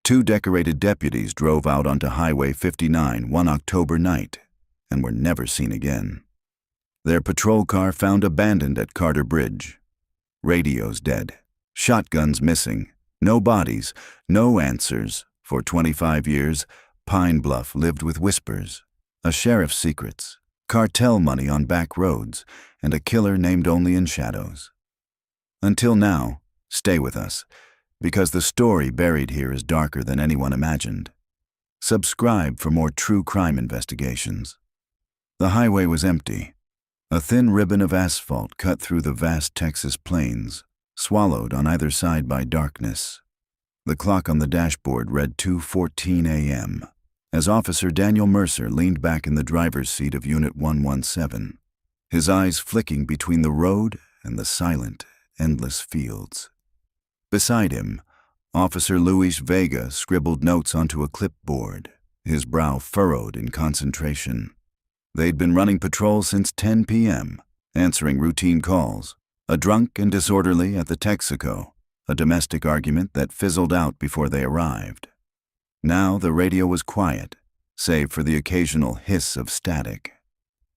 Two decorated deputies drove out onto Highway 59 one October night and were never seen again. Their patrol car found abandoned at Carter Bridge. Radios dead, shotguns missing, no bodies, no answers. For 25 years, Pine Bluff lived with whispers, a sheriff's secrets, cartel money on back roads, and a killer named only in shadows. Until now, stay with us, because the story buried here is darker than anyone imagined. Subscribe for more true crime investigations. The highway was empty. A thin ribbon of asphalt cut through the vast Texas plains, swallowed on either side by darkness. The clock on the dashboard read 2:14 a.m. as Officer Daniel Mercer leaned back in the driver's seat of Unit 117, his eyes flicking between the road and the silent, endless fields. Beside him, Officer Luis Vega scribbled notes onto a clipboard, his brow furrowed in concentration. They'd been running patrol since 10 p.m., answering routine calls, a drunk and disorderly at the Texaco, a domestic argument that fizzled out before they arrived. Now the radio was quiet, save for the occasional hiss of static.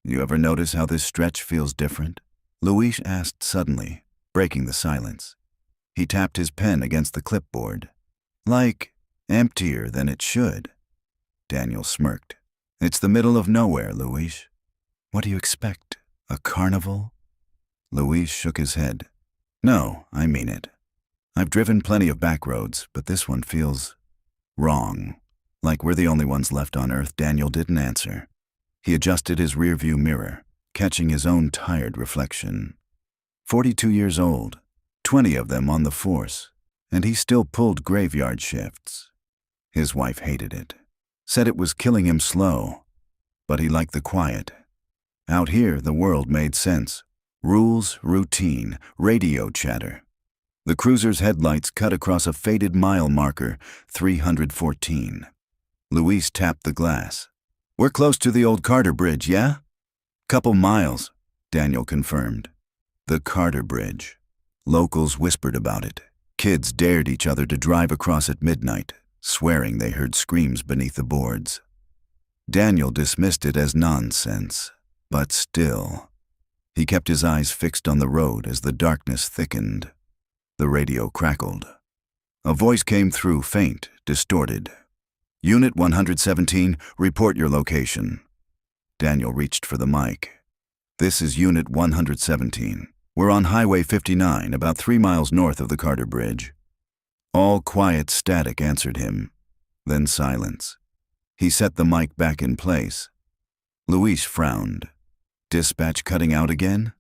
"You ever notice how this stretch feels different?" Luis asked suddenly, breaking the silence. He tapped his pen against the clipboard. "Like, emptier than it should." Daniel smirked. "It's the middle of nowhere, Luis. What do you expect? A carnival?" Luis shook his head. "No, I mean it. I've driven plenty of back roads, but this one feels wrong. Like we're the only ones left on Earth." Daniel didn't answer. He adjusted his rearview mirror, catching his own tired reflection. 42 years old, 20 of them on the force, and he still pulled graveyard shifts. His wife hated it, said it was killing him slow, but he liked the quiet. Out here, the world made sense. Rules, routine, radio chatter. The cruiser's headlights cut across a faded mile marker, 314. Luis tapped the glass. "We're close to the old Carter Bridge, yeah?" "Couple miles," Daniel confirmed. The Carter Bridge. Locals whispered about it. Kids dared each other to drive across at midnight, swearing they heard screams beneath the boards. Daniel dismissed it as nonsense, but still. He kept his eyes fixed on the road as the darkness thickened. The radio crackled. A voice came through, faint, distorted. "Unit 117, report your location." Daniel reached for the mic. "This is Unit 117. We're on Highway 59, about 3 miles north of the Carter Bridge." All quiet static answered him, then silence. He set the mic back in place. Luis frowned. "Dispatch cutting out again?"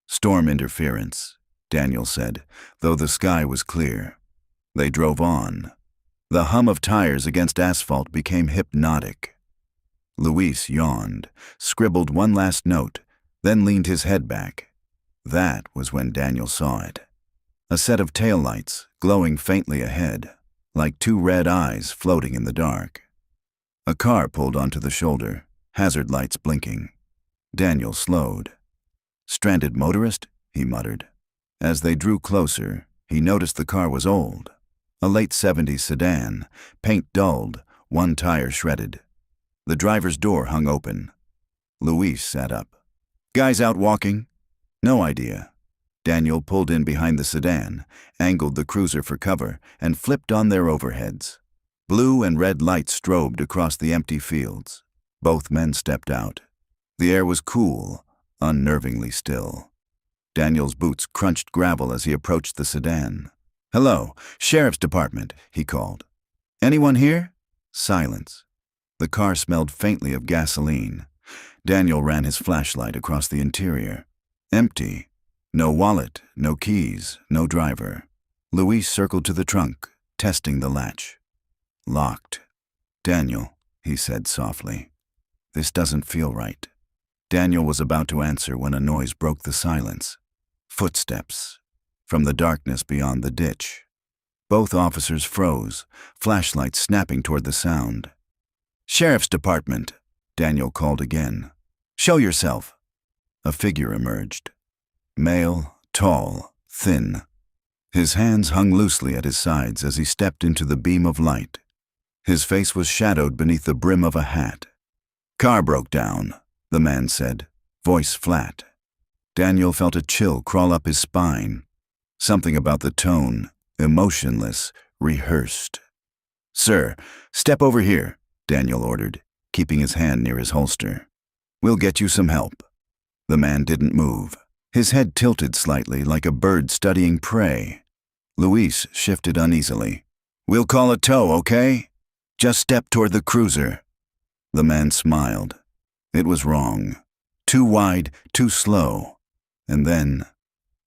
"Storm interference," Daniel said, though the sky was clear. They drove on. The hum of tires against asphalt became hypnotic. Luis yawned, scribbled one last note, then leaned his head back. That was when Daniel saw it. A set of taillights, glowing faintly ahead, like two red eyes floating in the dark. A car pulled onto the shoulder, hazard lights blinking. Daniel slowed. "Stranded motorist?" he muttered. As they drew closer, he noticed the car was old. A late 70s sedan, paint dulled, one tire shredded. The driver's door hung open. Luis sat up. "Guys out walking?" "No idea." Daniel pulled in behind the sedan, angled the cruiser for cover, and flipped on their overheads. Blue and red lights strobed across the empty fields. Both men stepped out. The air was cool, unnervingly still. Daniel's boots crunched gravel as he approached the sedan. "Hello, Sheriff's Department," he called. "Anyone here?" Silence. The car smelled faintly of gasoline. Daniel ran his flashlight across the interior. Empty. No wallet, no keys, no driver. Luis circled to the trunk, testing the latch. Locked. "Daniel," he said softly, "this doesn't feel right." Daniel was about to answer when a noise broke the silence. Footsteps. From the darkness beyond the ditch. Both officers froze, flashlights snapping toward the sound. "Sheriff's Department," Daniel called again. "Show yourself." A figure emerged. Male, tall, thin. His hands hung loosely at his sides as he stepped into the beam of light. His face was shadowed beneath the brim of a hat. "Car broke down," the man said, voice flat. Daniel felt a chill crawl up his spine. Something about the tone, emotionless, rehearsed. "Sir, step over here," Daniel ordered, keeping his hand near his holster. "We'll get you some help." The man didn't move. His head tilted slightly like a bird studying prey. Luis shifted uneasily. "We'll call a tow, okay? Just step toward the cruiser." The man smiled. It was wrong. Too wide, too slow. And then,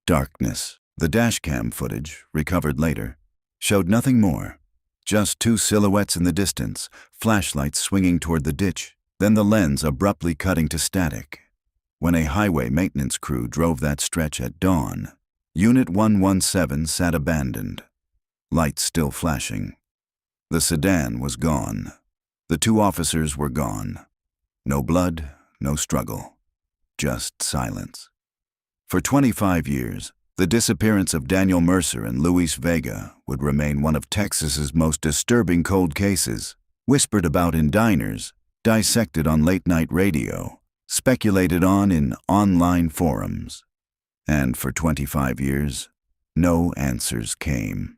darkness. The dashcam footage, recovered later, showed nothing more. Just two silhouettes in the distance, flashlights swinging toward the ditch, then the lens abruptly cutting to static. When a highway maintenance crew drove that stretch at dawn, Unit 117 sat abandoned, lights still flashing. The sedan was gone. The two officers were gone. No blood, no struggle. Just silence. For 25 years, the disappearance of Daniel Mercer and Luis Vega would remain one of Texas's most disturbing cold cases, whispered about in diners, dissected on late-night radio, speculated on in online forums. And for 25 years, no answers came.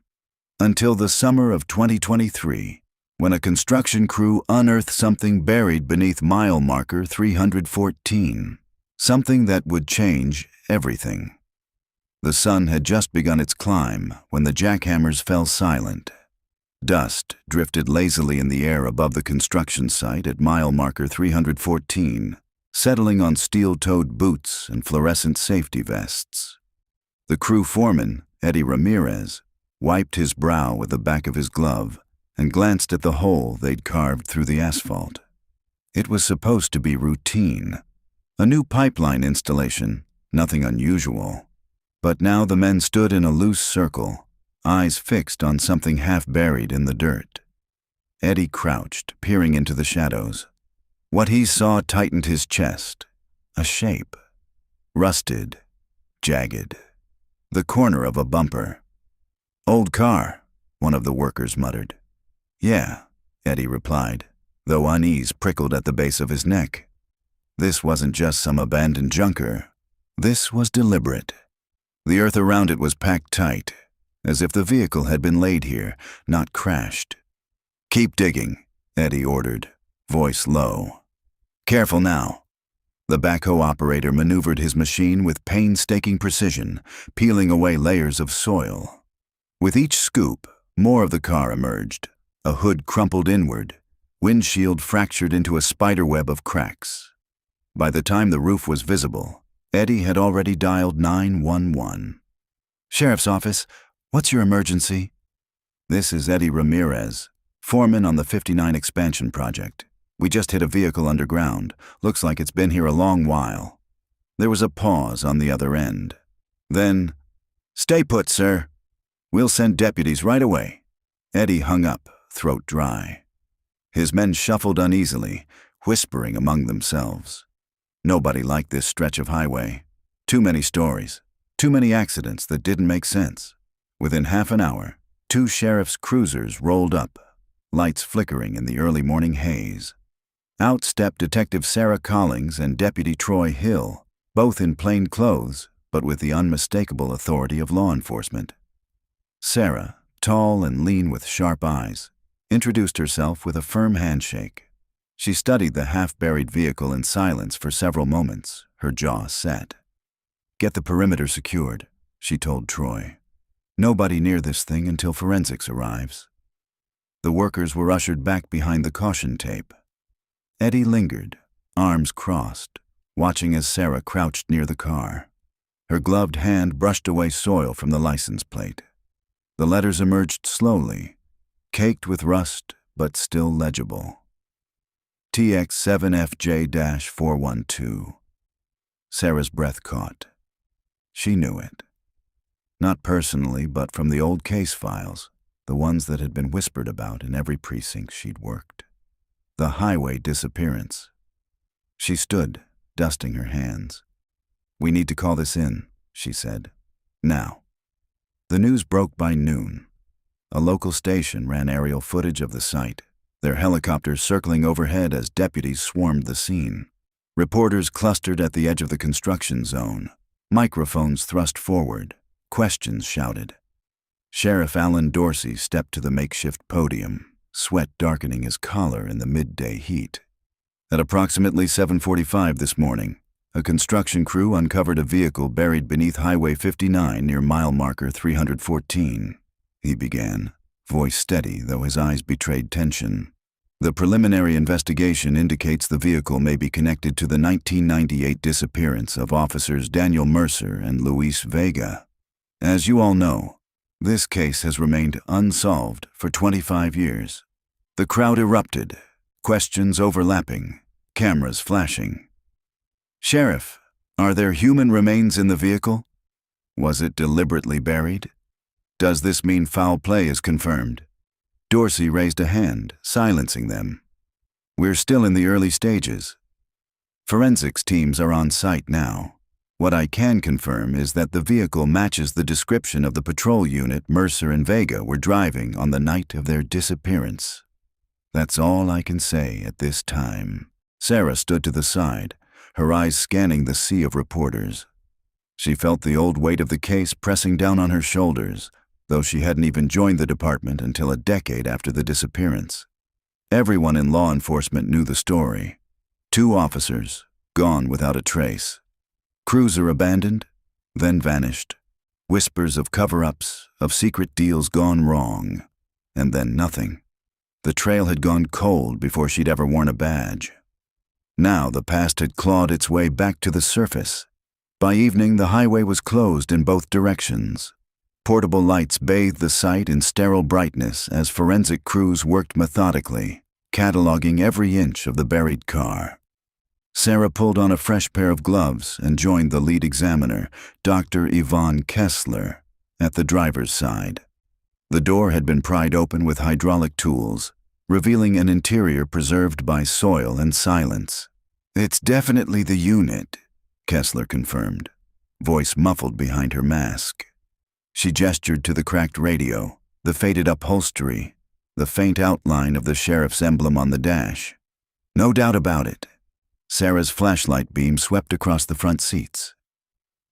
Until the summer of 2023, when a construction crew unearthed something buried beneath mile marker 314, something that would change everything. The sun had just begun its climb when the jackhammers fell silent. Dust drifted lazily in the air above the construction site at mile marker 314, settling on steel-toed boots and fluorescent safety vests. The crew foreman, Eddie Ramirez, wiped his brow with the back of his glove and glanced at the hole they'd carved through the asphalt. It was supposed to be routine, a new pipeline installation, nothing unusual. But now the men stood in a loose circle, eyes fixed on something half buried in the dirt. Eddie crouched, peering into the shadows. What he saw tightened his chest. A shape. Rusted. Jagged. The corner of a bumper. "Old car," one of the workers muttered. "Yeah," Eddie replied, though unease prickled at the base of his neck. This wasn't just some abandoned junker. This was deliberate. The earth around it was packed tight, as if the vehicle had been laid here, not crashed. "Keep digging," Eddie ordered, voice low. "Careful now." The backhoe operator maneuvered his machine with painstaking precision, peeling away layers of soil. With each scoop, more of the car emerged, a hood crumpled inward, windshield fractured into a spiderweb of cracks. By the time the roof was visible, Eddie had already dialed 911. "Sheriff's office, what's your emergency?" "This is Eddie Ramirez, foreman on the 59 expansion project. We just hit a vehicle underground. Looks like it's been here a long while." There was a pause on the other end. Then, "Stay put, sir. We'll send deputies right away." Eddie hung up, throat dry. His men shuffled uneasily, whispering among themselves. Nobody liked this stretch of highway. Too many stories, too many accidents that didn't make sense. Within half an hour, two sheriff's cruisers rolled up, lights flickering in the early morning haze. Out stepped Detective Sarah Collings and Deputy Troy Hill, both in plain clothes, but with the unmistakable authority of law enforcement. Sarah, tall and lean with sharp eyes, introduced herself with a firm handshake. She studied the half-buried vehicle in silence for several moments, her jaw set. "Get the perimeter secured," she told Troy. "Nobody near this thing until forensics arrives." The workers were ushered back behind the caution tape. Eddie lingered, arms crossed, watching as Sarah crouched near the car. Her gloved hand brushed away soil from the license plate. The letters emerged slowly, caked with rust but still legible. TX7FJ-412. Sarah's breath caught. She knew it. Not personally, but from the old case files, the ones that had been whispered about in every precinct she'd worked. The highway disappearance. She stood, dusting her hands. "We need to call this in," she said. "Now." The news broke by noon. A local station ran aerial footage of the site, their helicopters circling overhead as deputies swarmed the scene. Reporters clustered at the edge of the construction zone, microphones thrust forward, questions shouted. Sheriff Alan Dorsey stepped to the makeshift podium, sweat darkening his collar in the midday heat. At approximately 7:45 this morning, a construction crew uncovered a vehicle buried beneath Highway 59 near mile marker 314. He began, voice steady though his eyes betrayed tension. The preliminary investigation indicates the vehicle may be connected to the 1998 disappearance of officers Daniel Mercer and Luis Vega. As you all know, this case has remained unsolved for 25 years. The crowd erupted, questions overlapping, cameras flashing. "Sheriff, are there human remains in the vehicle? Was it deliberately buried? Does this mean foul play is confirmed?" Dorsey raised a hand, silencing them. "We're still in the early stages. Forensics teams are on site now. What I can confirm is that the vehicle matches the description of the patrol unit Mercer and Vega were driving on the night of their disappearance. That's all I can say at this time." Sarah stood to the side, her eyes scanning the sea of reporters. She felt the old weight of the case pressing down on her shoulders, though she hadn't even joined the department until a decade after the disappearance. Everyone in law enforcement knew the story. 2 officers, gone without a trace. Cruiser abandoned, then vanished. Whispers of cover-ups, of secret deals gone wrong, and then nothing. The trail had gone cold before she'd ever worn a badge. Now the past had clawed its way back to the surface. By evening, the highway was closed in both directions. Portable lights bathed the site in sterile brightness as forensic crews worked methodically, cataloging every inch of the buried car. Sarah pulled on a fresh pair of gloves and joined the lead examiner, Dr. Yvonne Kessler, at the driver's side. The door had been pried open with hydraulic tools, revealing an interior preserved by soil and silence. "It's definitely the unit," Kessler confirmed, voice muffled behind her mask. She gestured to the cracked radio, the faded upholstery, the faint outline of the sheriff's emblem on the dash. "No doubt about it." Sarah's flashlight beam swept across the front seats.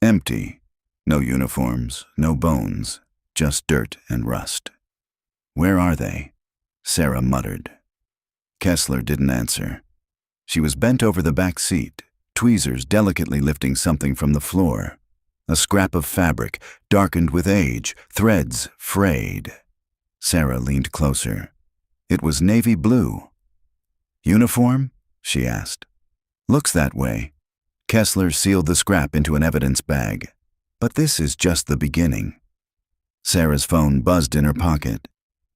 Empty. No uniforms, no bones, just dirt and rust. "Where are they?" Sarah muttered. Kessler didn't answer. She was bent over the back seat, tweezers delicately lifting something from the floor. A scrap of fabric, darkened with age, threads frayed. Sarah leaned closer. It was navy blue. "Uniform?" she asked. "Looks that way." Kessler sealed the scrap into an evidence bag. "But this is just the beginning." Sarah's phone buzzed in her pocket.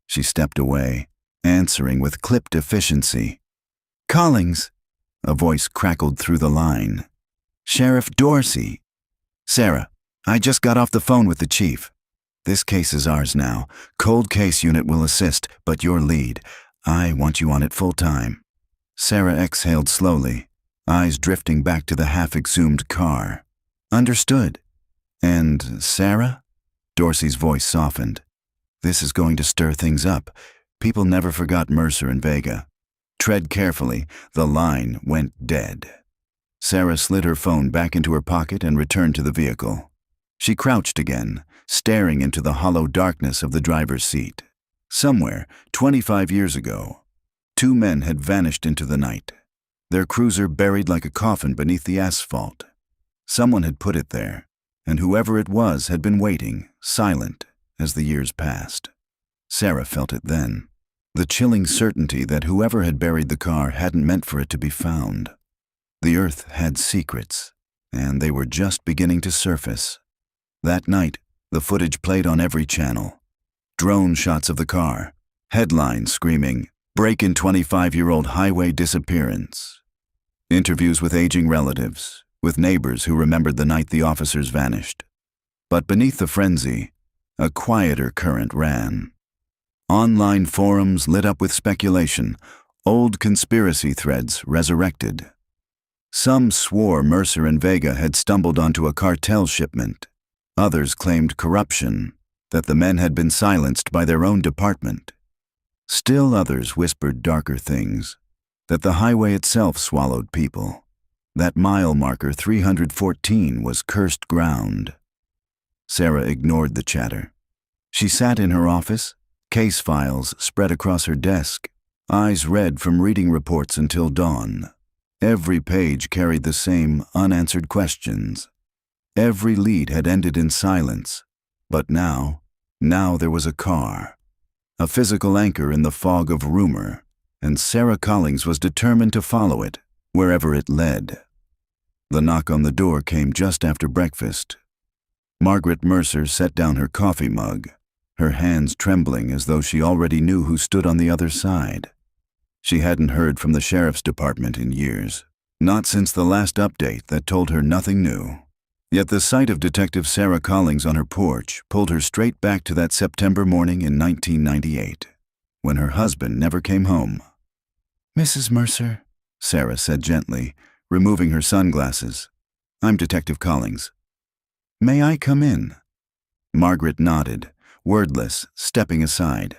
She stepped away, answering with clipped efficiency. "Collings," a voice crackled through the line. "Sheriff Dorsey." "Sarah, I just got off the phone with the chief. This case is ours now. Cold case unit will assist, but your lead. I want you on it full time." Sarah exhaled slowly, eyes drifting back to the half-exhumed car. "Understood." "And Sarah?" Dorsey's voice softened. "This is going to stir things up. People never forgot Mercer and Vega. Tread carefully. The line went dead." Sarah slid her phone back into her pocket and returned to the vehicle. She crouched again, staring into the hollow darkness of the driver's seat. Somewhere, 25 years ago, 2 men had vanished into the night, their cruiser buried like a coffin beneath the asphalt. Someone had put it there, and whoever it was had been waiting, silent, as the years passed. Sarah felt it then, the chilling certainty that whoever had buried the car hadn't meant for it to be found. The earth had secrets, and they were just beginning to surface. That night, the footage played on every channel. Drone shots of the car, headlines screaming, "Break-in 25-year-old highway disappearance." Interviews with aging relatives, with neighbors who remembered the night the officers vanished. But beneath the frenzy, a quieter current ran. Online forums lit up with speculation, old conspiracy threads resurrected. Some swore Mercer and Vega had stumbled onto a cartel shipment. Others claimed corruption, that the men had been silenced by their own department. Still others whispered darker things, that the highway itself swallowed people, that mile marker 314 was cursed ground. Sarah ignored the chatter. She sat in her office, case files spread across her desk, eyes red from reading reports until dawn. Every page carried the same unanswered questions. Every lead had ended in silence, but now there was a car, a physical anchor in the fog of rumor, and Sarah Collings was determined to follow it, wherever it led. The knock on the door came just after breakfast. Margaret Mercer set down her coffee mug, her hands trembling as though she already knew who stood on the other side. She hadn't heard from the sheriff's department in years, not since the last update that told her nothing new. Yet the sight of Detective Sarah Collings on her porch pulled her straight back to that September morning in 1998, when her husband never came home. "Mrs. Mercer," Sarah said gently, removing her sunglasses. "I'm Detective Collings. May I come in?" Margaret nodded, wordless, stepping aside.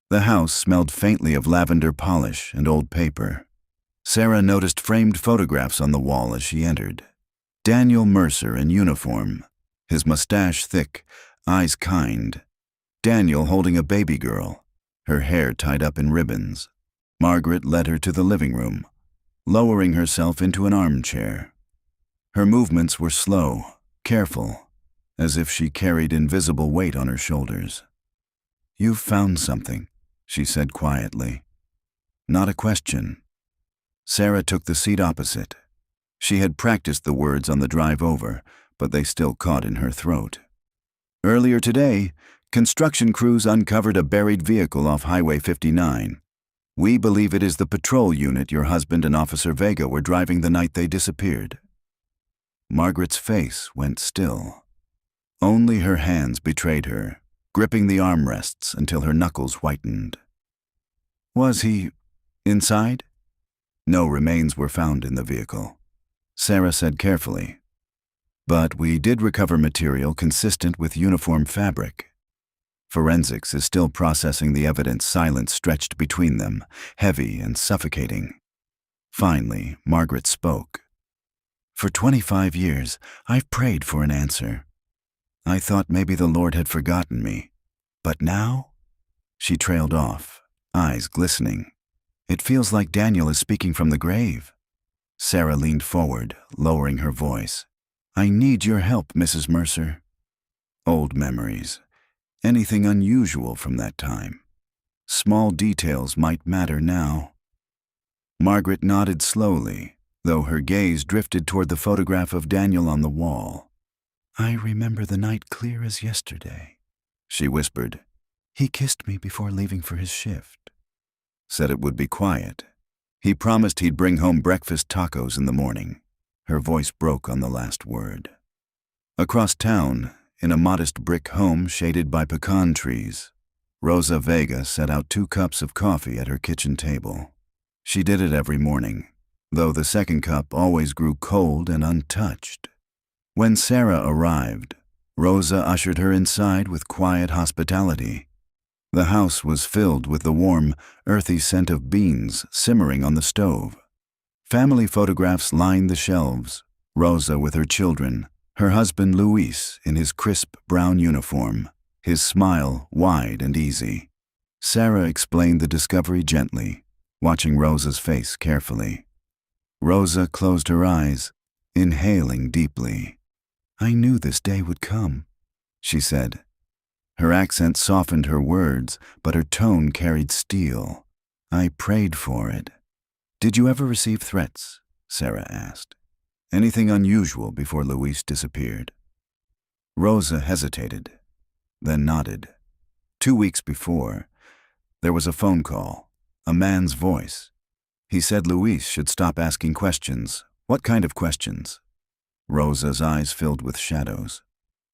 The house smelled faintly of lavender polish and old paper. Sarah noticed framed photographs on the wall as she entered. Daniel Mercer in uniform, his mustache thick, eyes kind. Daniel holding a baby girl, her hair tied up in ribbons. Margaret led her to the living room, lowering herself into an armchair. Her movements were slow, careful, as if she carried invisible weight on her shoulders. "You've found something," she said quietly. Not a question. Sarah took the seat opposite. She had practiced the words on the drive over, but they still caught in her throat. "Earlier today, construction crews uncovered a buried vehicle off Highway 59. We believe it is the patrol unit your husband and Officer Vega were driving the night they disappeared." Margaret's face went still. Only her hands betrayed her, gripping the armrests until her knuckles whitened. "Was he inside?" No remains were found in the vehicle, Sarah said carefully. "But we did recover material consistent with uniform fabric. Forensics is still processing the evidence silence stretched between them, heavy and suffocating." Finally, Margaret spoke. "For 25 years, I've prayed for an answer. I thought maybe the Lord had forgotten me. But now?" She trailed off, eyes glistening. "It feels like Daniel is speaking from the grave." Sarah leaned forward, lowering her voice. "I need your help, Mrs. Mercer." Old memories. Anything unusual from that time. Small details might matter now. Margaret nodded slowly, though her gaze drifted toward the photograph of Daniel on the wall. "I remember the night clear as yesterday," she whispered. "He kissed me before leaving for his shift. Said it would be quiet. He promised he'd bring home breakfast tacos in the morning." Her voice broke on the last word. Across town, in a modest brick home shaded by pecan trees, Rosa Vega set out 2 cups of coffee at her kitchen table. She did it every morning, though the second cup always grew cold and untouched. When Sarah arrived, Rosa ushered her inside with quiet hospitality. The house was filled with the warm, earthy scent of beans simmering on the stove. Family photographs lined the shelves, Rosa with her children, her husband Luis in his crisp brown uniform, his smile wide and easy. Sarah explained the discovery gently, watching Rosa's face carefully. Rosa closed her eyes, inhaling deeply. "I knew this day would come," she said. Her accent softened her words, but her tone carried steel. "I prayed for it." "Did you ever receive threats?" Sarah asked. "Anything unusual before Luis disappeared?" Rosa hesitated, then nodded. 2 weeks before, there was a phone call, a man's voice. He said Luis should stop asking questions. "What kind of questions?" Rosa's eyes filled with shadows.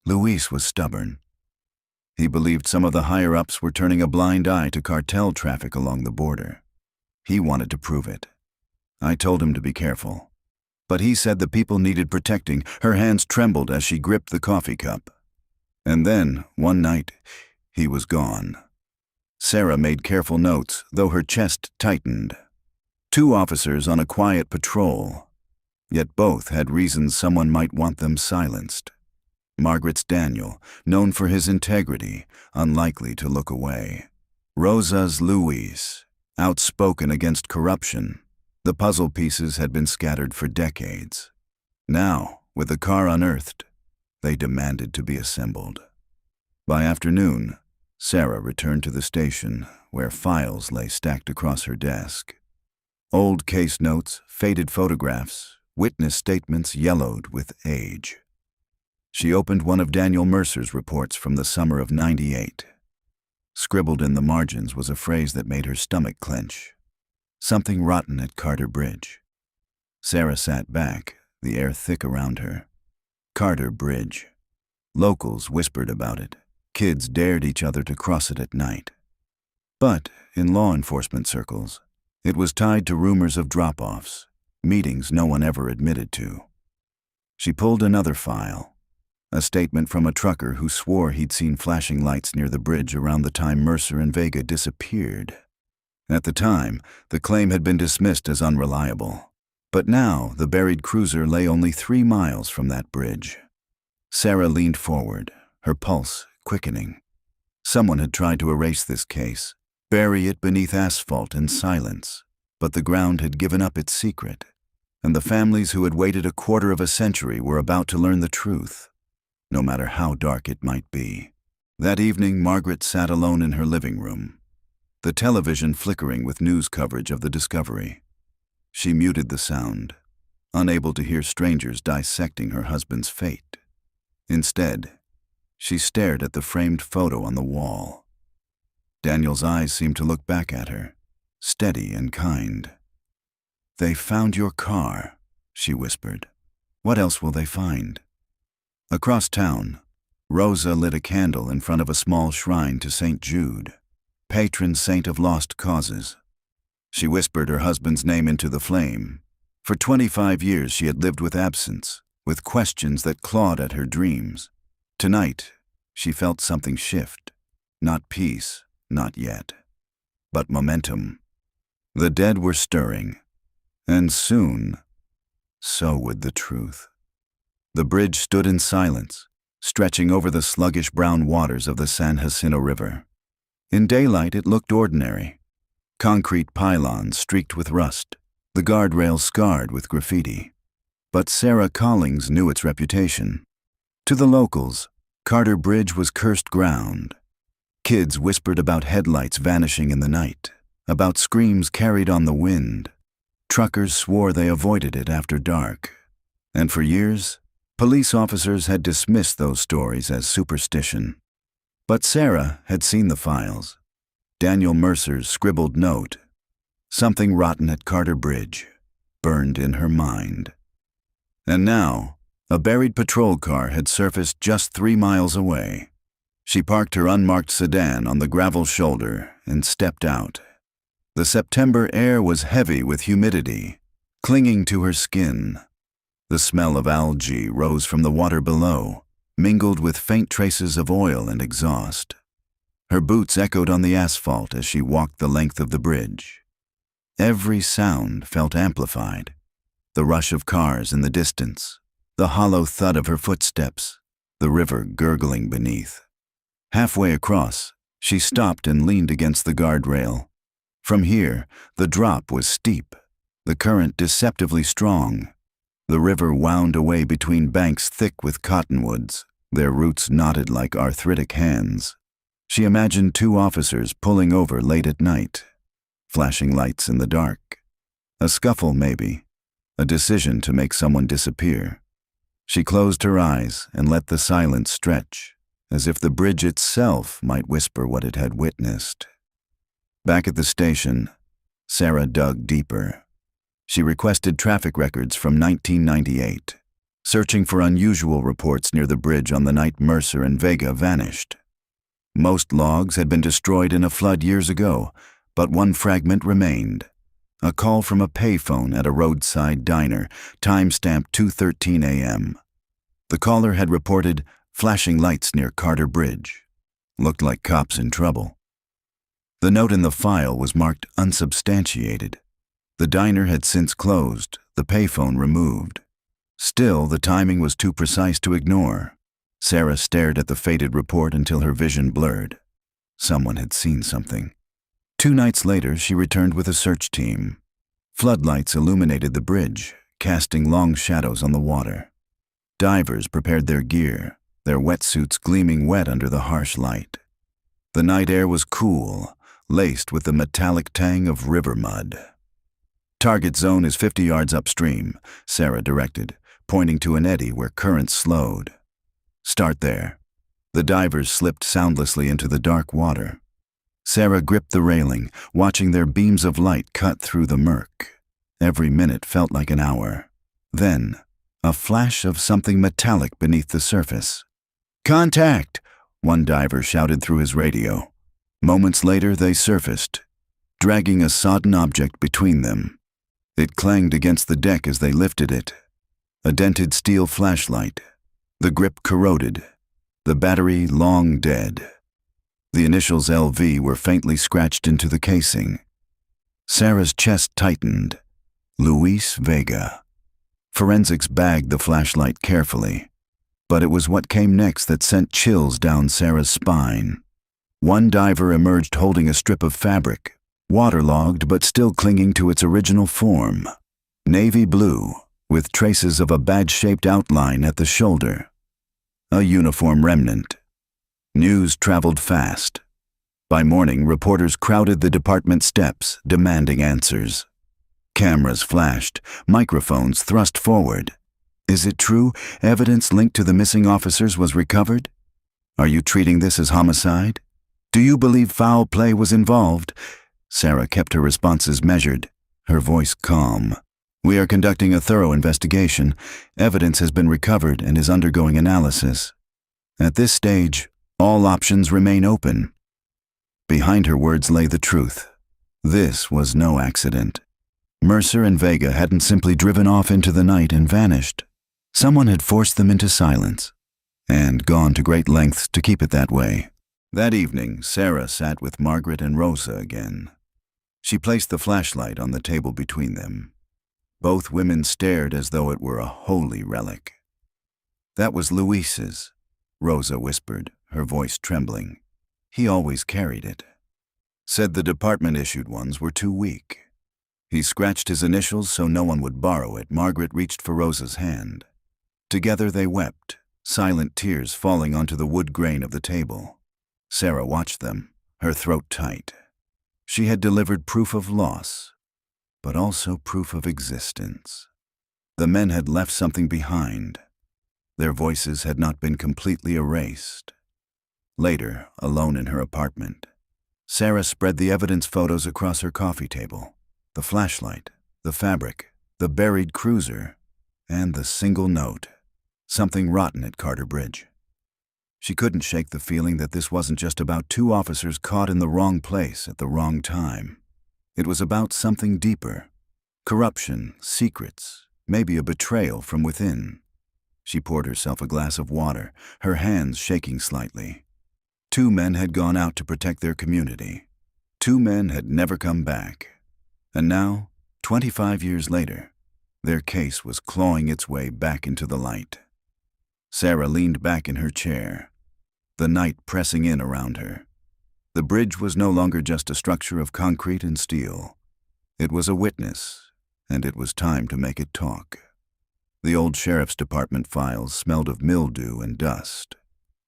Luis was stubborn. He believed some of the higher-ups were turning a blind eye to cartel traffic along the border. He wanted to prove it. I told him to be careful. But he said the people needed protecting. Her hands trembled as she gripped the coffee cup. And then, one night, he was gone. Sarah made careful notes, though her chest tightened. 2 officers on a quiet patrol, yet both had reasons someone might want them silenced. Margaret's Daniel, known for his integrity, unlikely to look away. Rosa's Louise, outspoken against corruption. The puzzle pieces had been scattered for decades. Now, with the car unearthed, they demanded to be assembled. By afternoon, Sarah returned to the station, where files lay stacked across her desk. Old case notes, faded photographs, witness statements yellowed with age. She opened one of Daniel Mercer's reports from the summer of '98. Scribbled in the margins was a phrase that made her stomach clench. Something rotten at Carter Bridge. Sarah sat back, the air thick around her. Carter Bridge. Locals whispered about it. Kids dared each other to cross it at night. But, in law enforcement circles, it was tied to rumors of drop-offs, meetings no one ever admitted to. She pulled another file. A statement from a trucker who swore he'd seen flashing lights near the bridge around the time Mercer and Vega disappeared. At the time, the claim had been dismissed as unreliable. But now, the buried cruiser lay only 3 miles from that bridge. Sarah leaned forward, her pulse quickening. Someone had tried to erase this case, bury it beneath asphalt and silence, but the ground had given up its secret, and the families who had waited a quarter of a century were about to learn the truth, no matter how dark it might be. That evening, Margaret sat alone in her living room, the television flickering with news coverage of the discovery. She muted the sound, unable to hear strangers dissecting her husband's fate. Instead, she stared at the framed photo on the wall. Daniel's eyes seemed to look back at her, steady and kind. "They found your car," she whispered. "What else will they find?" Across town, Rosa lit a candle in front of a small shrine to St. Jude, patron saint of lost causes. She whispered her husband's name into the flame. For 25 years she had lived with absence, with questions that clawed at her dreams. Tonight, she felt something shift. Not peace, not yet, but momentum. The dead were stirring, and soon, so would the truth. The bridge stood in silence, stretching over the sluggish brown waters of the San Jacinto River. In daylight, it looked ordinary. Concrete pylons streaked with rust, the guardrails scarred with graffiti. But Sarah Collings knew its reputation. To the locals, Carter Bridge was cursed ground. Kids whispered about headlights vanishing in the night, about screams carried on the wind. Truckers swore they avoided it after dark. And for years, police officers had dismissed those stories as superstition. But Sarah had seen the files. Daniel Mercer's scribbled note. Something rotten at Carter Bridge, burned in her mind. And now, a buried patrol car had surfaced just 3 miles away. She parked her unmarked sedan on the gravel shoulder and stepped out. The September air was heavy with humidity, clinging to her skin. The smell of algae rose from the water below, mingled with faint traces of oil and exhaust. Her boots echoed on the asphalt as she walked the length of the bridge. Every sound felt amplified. The rush of cars in the distance, the hollow thud of her footsteps, the river gurgling beneath. Halfway across, she stopped and leaned against the guardrail. From here, the drop was steep, the current deceptively strong. The river wound away between banks thick with cottonwoods, their roots knotted like arthritic hands. She imagined 2 officers pulling over late at night, flashing lights in the dark. A scuffle, maybe, a decision to make someone disappear. She closed her eyes and let the silence stretch, as if the bridge itself might whisper what it had witnessed. Back at the station, Sarah dug deeper. She requested traffic records from 1998, searching for unusual reports near the bridge on the night Mercer and Vega vanished. Most logs had been destroyed in a flood years ago, but one fragment remained. A call from a payphone at a roadside diner, timestamped 2:13 a.m. The caller had reported Flashing lights near Carter Bridge. Looked like cops in trouble. The note in the file was marked unsubstantiated. The diner had since closed, the payphone removed. Still, the timing was too precise to ignore. Sarah stared at the faded report until her vision blurred. Someone had seen something. 2 nights later, she returned with a search team. Floodlights illuminated the bridge, casting long shadows on the water. Divers prepared their gear, their wetsuits gleaming wet under the harsh light. The night air was cool, laced with the metallic tang of river mud. Target zone is 50 yards upstream, Sarah directed, pointing to an eddy where currents slowed. Start there. The divers slipped soundlessly into the dark water. Sarah gripped the railing, watching their beams of light cut through the murk. Every minute felt like an hour. Then, a flash of something metallic beneath the surface. "Contact!" one diver shouted through his radio. Moments later, they surfaced, dragging a sodden object between them. It clanged against the deck as they lifted it. A dented steel flashlight. The grip corroded. The battery long dead. The initials LV were faintly scratched into the casing. Sarah's chest tightened. Luis Vega. Forensics bagged the flashlight carefully. But it was what came next that sent chills down Sarah's spine. One diver emerged holding a strip of fabric, waterlogged but still clinging to its original form. Navy blue, with traces of a badge-shaped outline at the shoulder. A uniform remnant. News traveled fast. By morning, reporters crowded the department steps, demanding answers. Cameras flashed, microphones thrust forward. Is it true evidence linked to the missing officers was recovered? Are you treating this as homicide? Do you believe foul play was involved? Sarah kept her responses measured, her voice calm. We are conducting a thorough investigation. Evidence has been recovered and is undergoing analysis. At this stage, all options remain open. Behind her words lay the truth. This was no accident. Mercer and Vega hadn't simply driven off into the night and vanished. Someone had forced them into silence, and gone to great lengths to keep it that way. That evening, Sarah sat with Margaret and Rosa again. She placed the flashlight on the table between them. Both women stared as though it were a holy relic. That was Luis's, Rosa whispered, her voice trembling. He always carried it. Said the department-issued ones were too weak. He scratched his initials so no one would borrow it. Margaret reached for Rosa's hand. Together they wept, silent tears falling onto the wood grain of the table. Sarah watched them, her throat tight. She had delivered proof of loss, but also proof of existence. The men had left something behind. Their voices had not been completely erased. Later, alone in her apartment, Sarah spread the evidence photos across her coffee table. The flashlight, the fabric, the buried cruiser, and the single note. Something rotten at Carter Bridge. She couldn't shake the feeling that this wasn't just about 2 officers caught in the wrong place at the wrong time. It was about something deeper. Corruption, secrets, maybe a betrayal from within. She poured herself a glass of water, her hands shaking slightly. 2 men had gone out to protect their community. 2 men had never come back. And now, 25 years later, their case was clawing its way back into the light. Sarah leaned back in her chair, the night pressing in around her. The bridge was no longer just a structure of concrete and steel. It was a witness, and it was time to make it talk. The old sheriff's department files smelled of mildew and dust.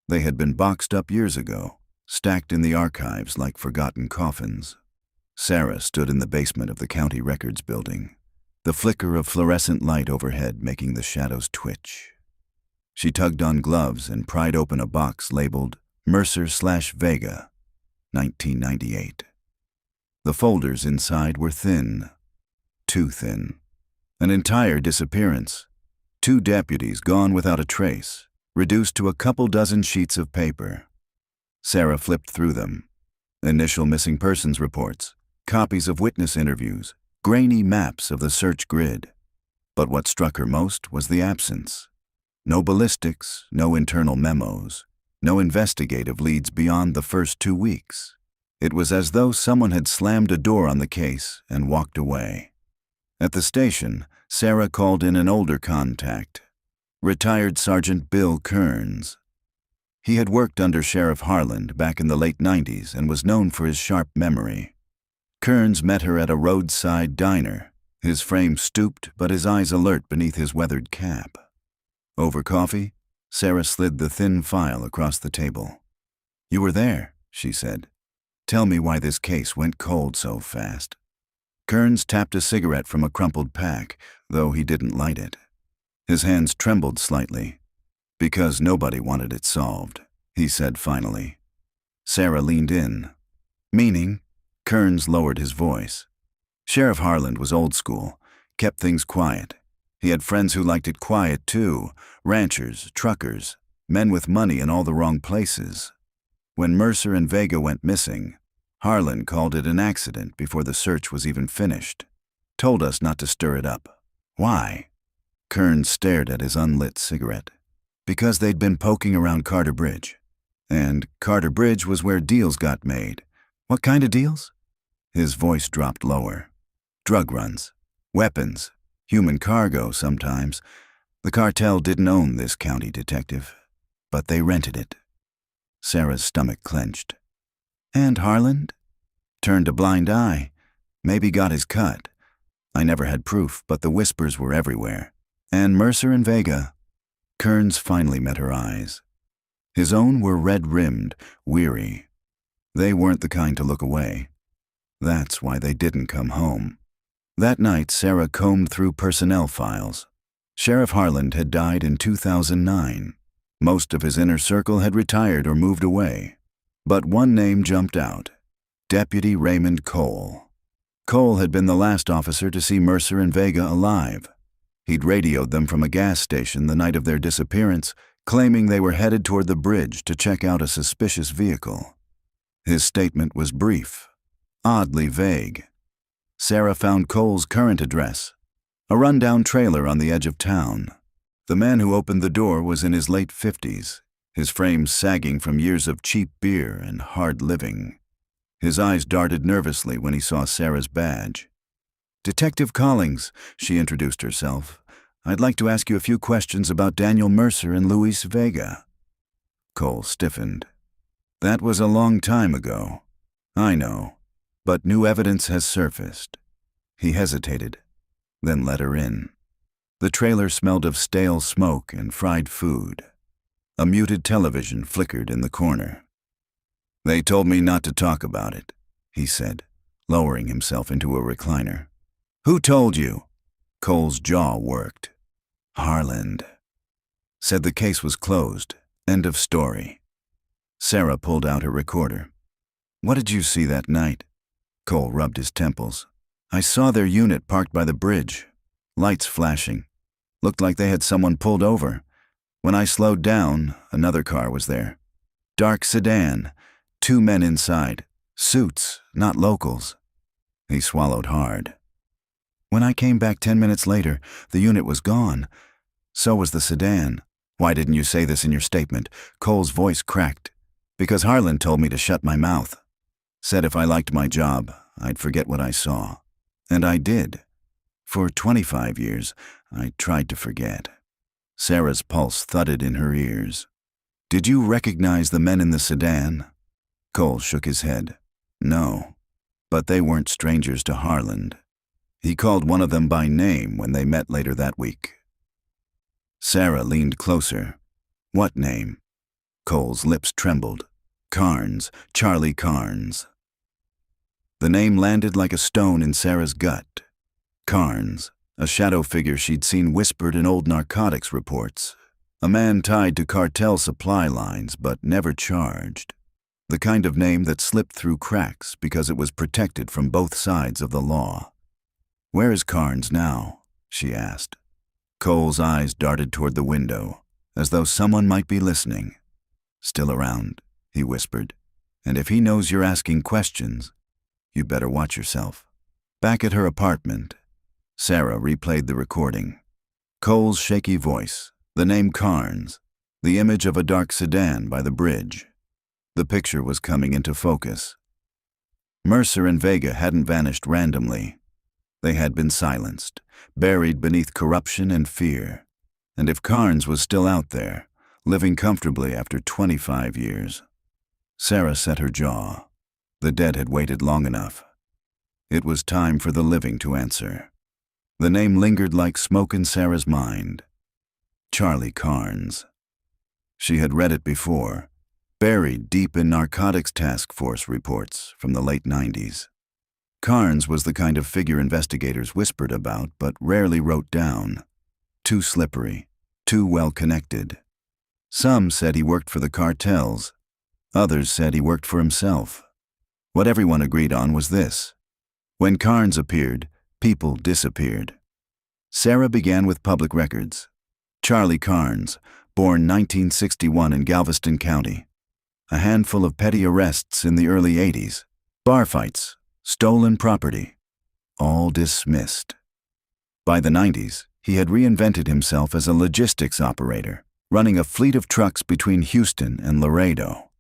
They had been boxed up years ago, stacked in the archives like forgotten coffins. Sarah stood in the basement of the county records building, the flicker of fluorescent light overhead making the shadows twitch. She tugged on gloves and pried open a box labeled Mercer/Vega, 1998. The folders inside were thin, too thin. An entire disappearance. 2 deputies gone without a trace, reduced to a couple dozen sheets of paper. Sarah flipped through them. Initial missing persons reports, copies of witness interviews, grainy maps of the search grid. But what struck her most was the absence. No ballistics, no internal memos, no investigative leads beyond the first 2 weeks. It was as though someone had slammed a door on the case and walked away. At the station, Sarah called in an older contact, retired Sergeant Bill Kearns. He had worked under Sheriff Harland back in the late 90s and was known for his sharp memory. Kearns met her at a roadside diner, his frame stooped but his eyes alert beneath his weathered cap. Over coffee, Sarah slid the thin file across the table. "You were there," she said. "Tell me why this case went cold so fast." Kearns tapped a cigarette from a crumpled pack, though he didn't light it. His hands trembled slightly. "Because nobody wanted it solved," he said finally. Sarah leaned in. "Meaning?" Kearns lowered his voice. Sheriff Harland was old school, kept things quiet. He had friends who liked it quiet too, ranchers, truckers, men with money in all the wrong places. When Mercer and Vega went missing, Harland called it an accident before the search was even finished. Told us not to stir it up. Why? Kearns stared at his unlit cigarette. Because they'd been poking around Carter Bridge. And Carter Bridge was where deals got made. What kind of deals? His voice dropped lower. Drug runs, weapons, human cargo sometimes. The cartel didn't own this county, detective, but they rented it. Sarah's stomach clenched. And Harland? Turned a blind eye. Maybe got his cut. I never had proof, but the whispers were everywhere. And Mercer and Vega. Kearns finally met her eyes. His own were red-rimmed, weary. They weren't the kind to look away. That's why they didn't come home. That night, Sarah combed through personnel files. Sheriff Harland had died in 2009. Most of his inner circle had retired or moved away. But one name jumped out. Deputy Raymond Cole. Cole had been the last officer to see Mercer and Vega alive. He'd radioed them from a gas station the night of their disappearance, claiming they were headed toward the bridge to check out a suspicious vehicle. His statement was brief, oddly vague. Sarah found Cole's current address, a rundown trailer on the edge of town. The man who opened the door was in his late 50s, his frame sagging from years of cheap beer and hard living. His eyes darted nervously when he saw Sarah's badge. "Detective Collings," she introduced herself. "I'd like to ask you a few questions about Daniel Mercer and Luis Vega." Cole stiffened. "That was a long time ago. I know, but new evidence has surfaced." He hesitated, then let her in. The trailer smelled of stale smoke and fried food. A muted television flickered in the corner. "They told me not to talk about it," he said, lowering himself into a recliner. "Who told you?" Cole's jaw worked. "Harland. Said the case was closed. End of story." Sarah pulled out her recorder. "What did you see that night?" Cole rubbed his temples. "I saw their unit parked by the bridge. Lights flashing. Looked like they had someone pulled over. When I slowed down, another car was there. Dark sedan. 2 men inside. Suits, not locals." He swallowed hard. "When I came back 10 minutes later, the unit was gone. So was the sedan." "Why didn't you say this in your statement?" Cole's voice cracked. "Because Harland told me to shut my mouth. Said if I liked my job, I'd forget what I saw. And I did. For 25 years, I tried to forget." Sarah's pulse thudded in her ears. "Did you recognize the men in the sedan?" Cole shook his head. "No, but they weren't strangers to Harland. He called one of them by name when they met later that week." Sarah leaned closer. "What name?" Cole's lips trembled. "Carnes, Charlie Carnes." The name landed like a stone in Sarah's gut. Carnes, a shadow figure she'd seen whispered in old narcotics reports. A man tied to cartel supply lines but never charged. The kind of name that slipped through cracks because it was protected from both sides of the law. "Where is Carnes now?" she asked. Cole's eyes darted toward the window, as though someone might be listening. "Still around," he whispered. "And if he knows you're asking questions, you'd better watch yourself." Back at her apartment, Sarah replayed the recording. Cole's shaky voice, The name Carnes, the image of a dark sedan by the bridge. The picture was coming into focus. Mercer and Vega hadn't vanished randomly. They had been silenced, buried beneath corruption and fear. And if Carnes was still out there, living comfortably after 25 years. Sarah set her jaw. The dead had waited long enough. It was time for the living to answer. The name lingered like smoke in Sarah's mind. Charlie Carnes. She had read it before, buried deep in narcotics task force reports from the late 90s. Carnes was the kind of figure investigators whispered about but rarely wrote down. Too slippery, too well connected. Some said he worked for the cartels. Others said he worked for himself. What everyone agreed on was this. When Carnes appeared, people disappeared. Sarah began with public records. Charlie Carnes, born 1961 in Galveston County. A handful of petty arrests in the early 80s. Bar fights, stolen property. All dismissed. By the 90s, he had reinvented himself as a logistics operator, running a fleet of trucks between Houston and Laredo.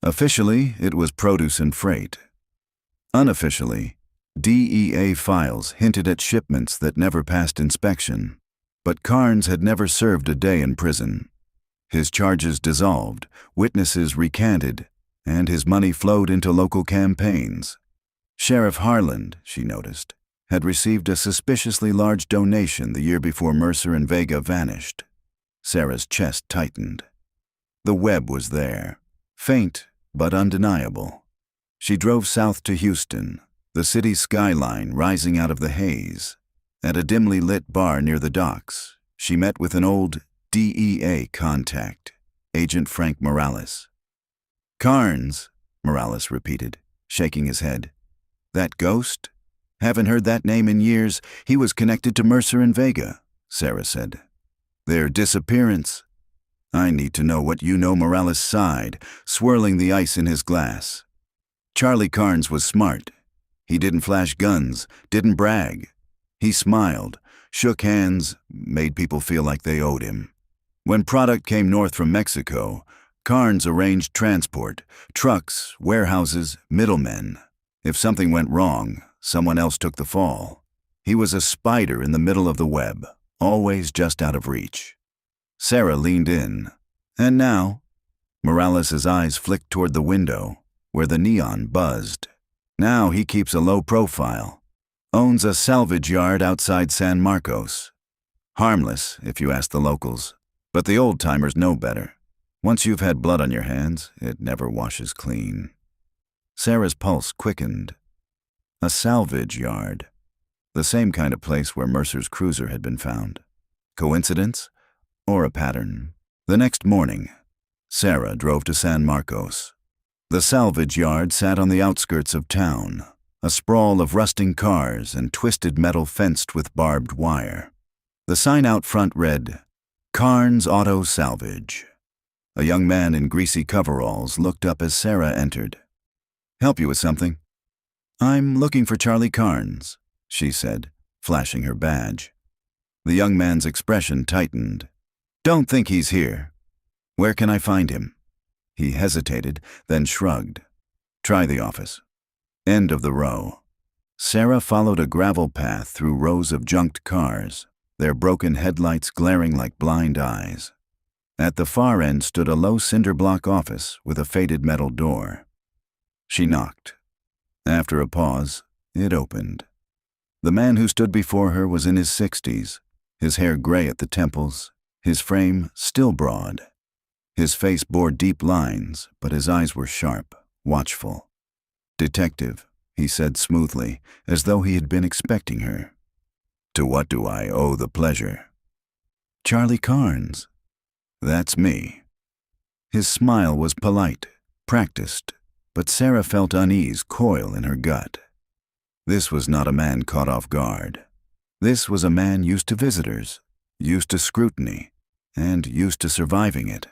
Officially, it was produce and freight. Unofficially, DEA files hinted at shipments that never passed inspection. But Carnes had never served a day in prison. His charges dissolved, witnesses recanted, and his money flowed into local campaigns. Sheriff Harland, she noticed, had received a suspiciously large donation the year before Mercer and Vega vanished. Sarah's chest tightened. The web was there, faint but undeniable. She drove south to Houston, the city's skyline rising out of the haze. At a dimly lit bar near the docks, she met with an old DEA contact, Agent Frank Morales. Carnes, Morales repeated, shaking his head. That ghost? Haven't heard that name in years. He was connected to Mercer and Vega, Sarah said. Their disappearance. I need to know what you know. Morales sighed, swirling the ice in his glass. Charlie Carnes was smart. He didn't flash guns, didn't brag. He smiled, shook hands, made people feel like they owed him. When product came north from Mexico, Carnes arranged transport, trucks, warehouses, middlemen. If something went wrong, someone else took the fall. He was a spider in the middle of the web, always just out of reach. Sarah leaned in. And now? Morales' eyes flicked toward the window, where the neon buzzed. Now he keeps a low profile. Owns a salvage yard outside San Marcos. Harmless, if you ask the locals. But the old-timers know better. Once you've had blood on your hands, it never washes clean. Sarah's pulse quickened. A salvage yard. The same kind of place where Mercer's cruiser had been found. Coincidence? Or a pattern? The next morning, Sarah drove to San Marcos. The salvage yard sat on the outskirts of town, a sprawl of rusting cars and twisted metal fenced with barbed wire. The sign out front read, Carnes Auto Salvage. A young man in greasy coveralls looked up as Sarah entered. Help you with something? I'm looking for Charlie Carnes, she said, flashing her badge. The young man's expression tightened. Don't think he's here. Where can I find him? He hesitated, then shrugged. Try the office. End of the row. Sarah followed a gravel path through rows of junked cars, their broken headlights glaring like blind eyes. At the far end stood a low cinder block office with a faded metal door. She knocked. After a pause, it opened. The man who stood before her was in his 60s, his hair gray at the temples, his frame still broad. His face bore deep lines, but his eyes were sharp, watchful. Detective, he said smoothly, as though he had been expecting her. To what do I owe the pleasure? Charlie Carnes. That's me. His smile was polite, practiced, but Sarah felt unease coil in her gut. This was not a man caught off guard. This was a man used to visitors, used to scrutiny, and used to surviving it.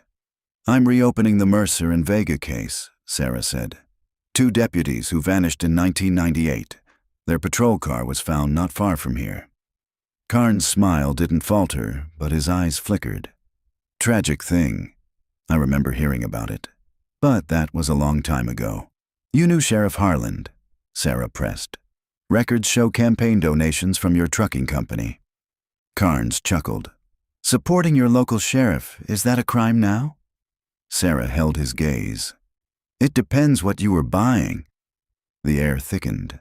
I'm reopening the Mercer and Vega case, Sarah said. 2 deputies who vanished in 1998. Their patrol car was found not far from here. Carnes' smile didn't falter, but his eyes flickered. Tragic thing. I remember hearing about it. But that was a long time ago. You knew Sheriff Harland, Sarah pressed. Records show campaign donations from your trucking company. Carnes chuckled. Supporting your local sheriff, is that a crime now? Sarah held his gaze. It depends what you were buying. The air thickened.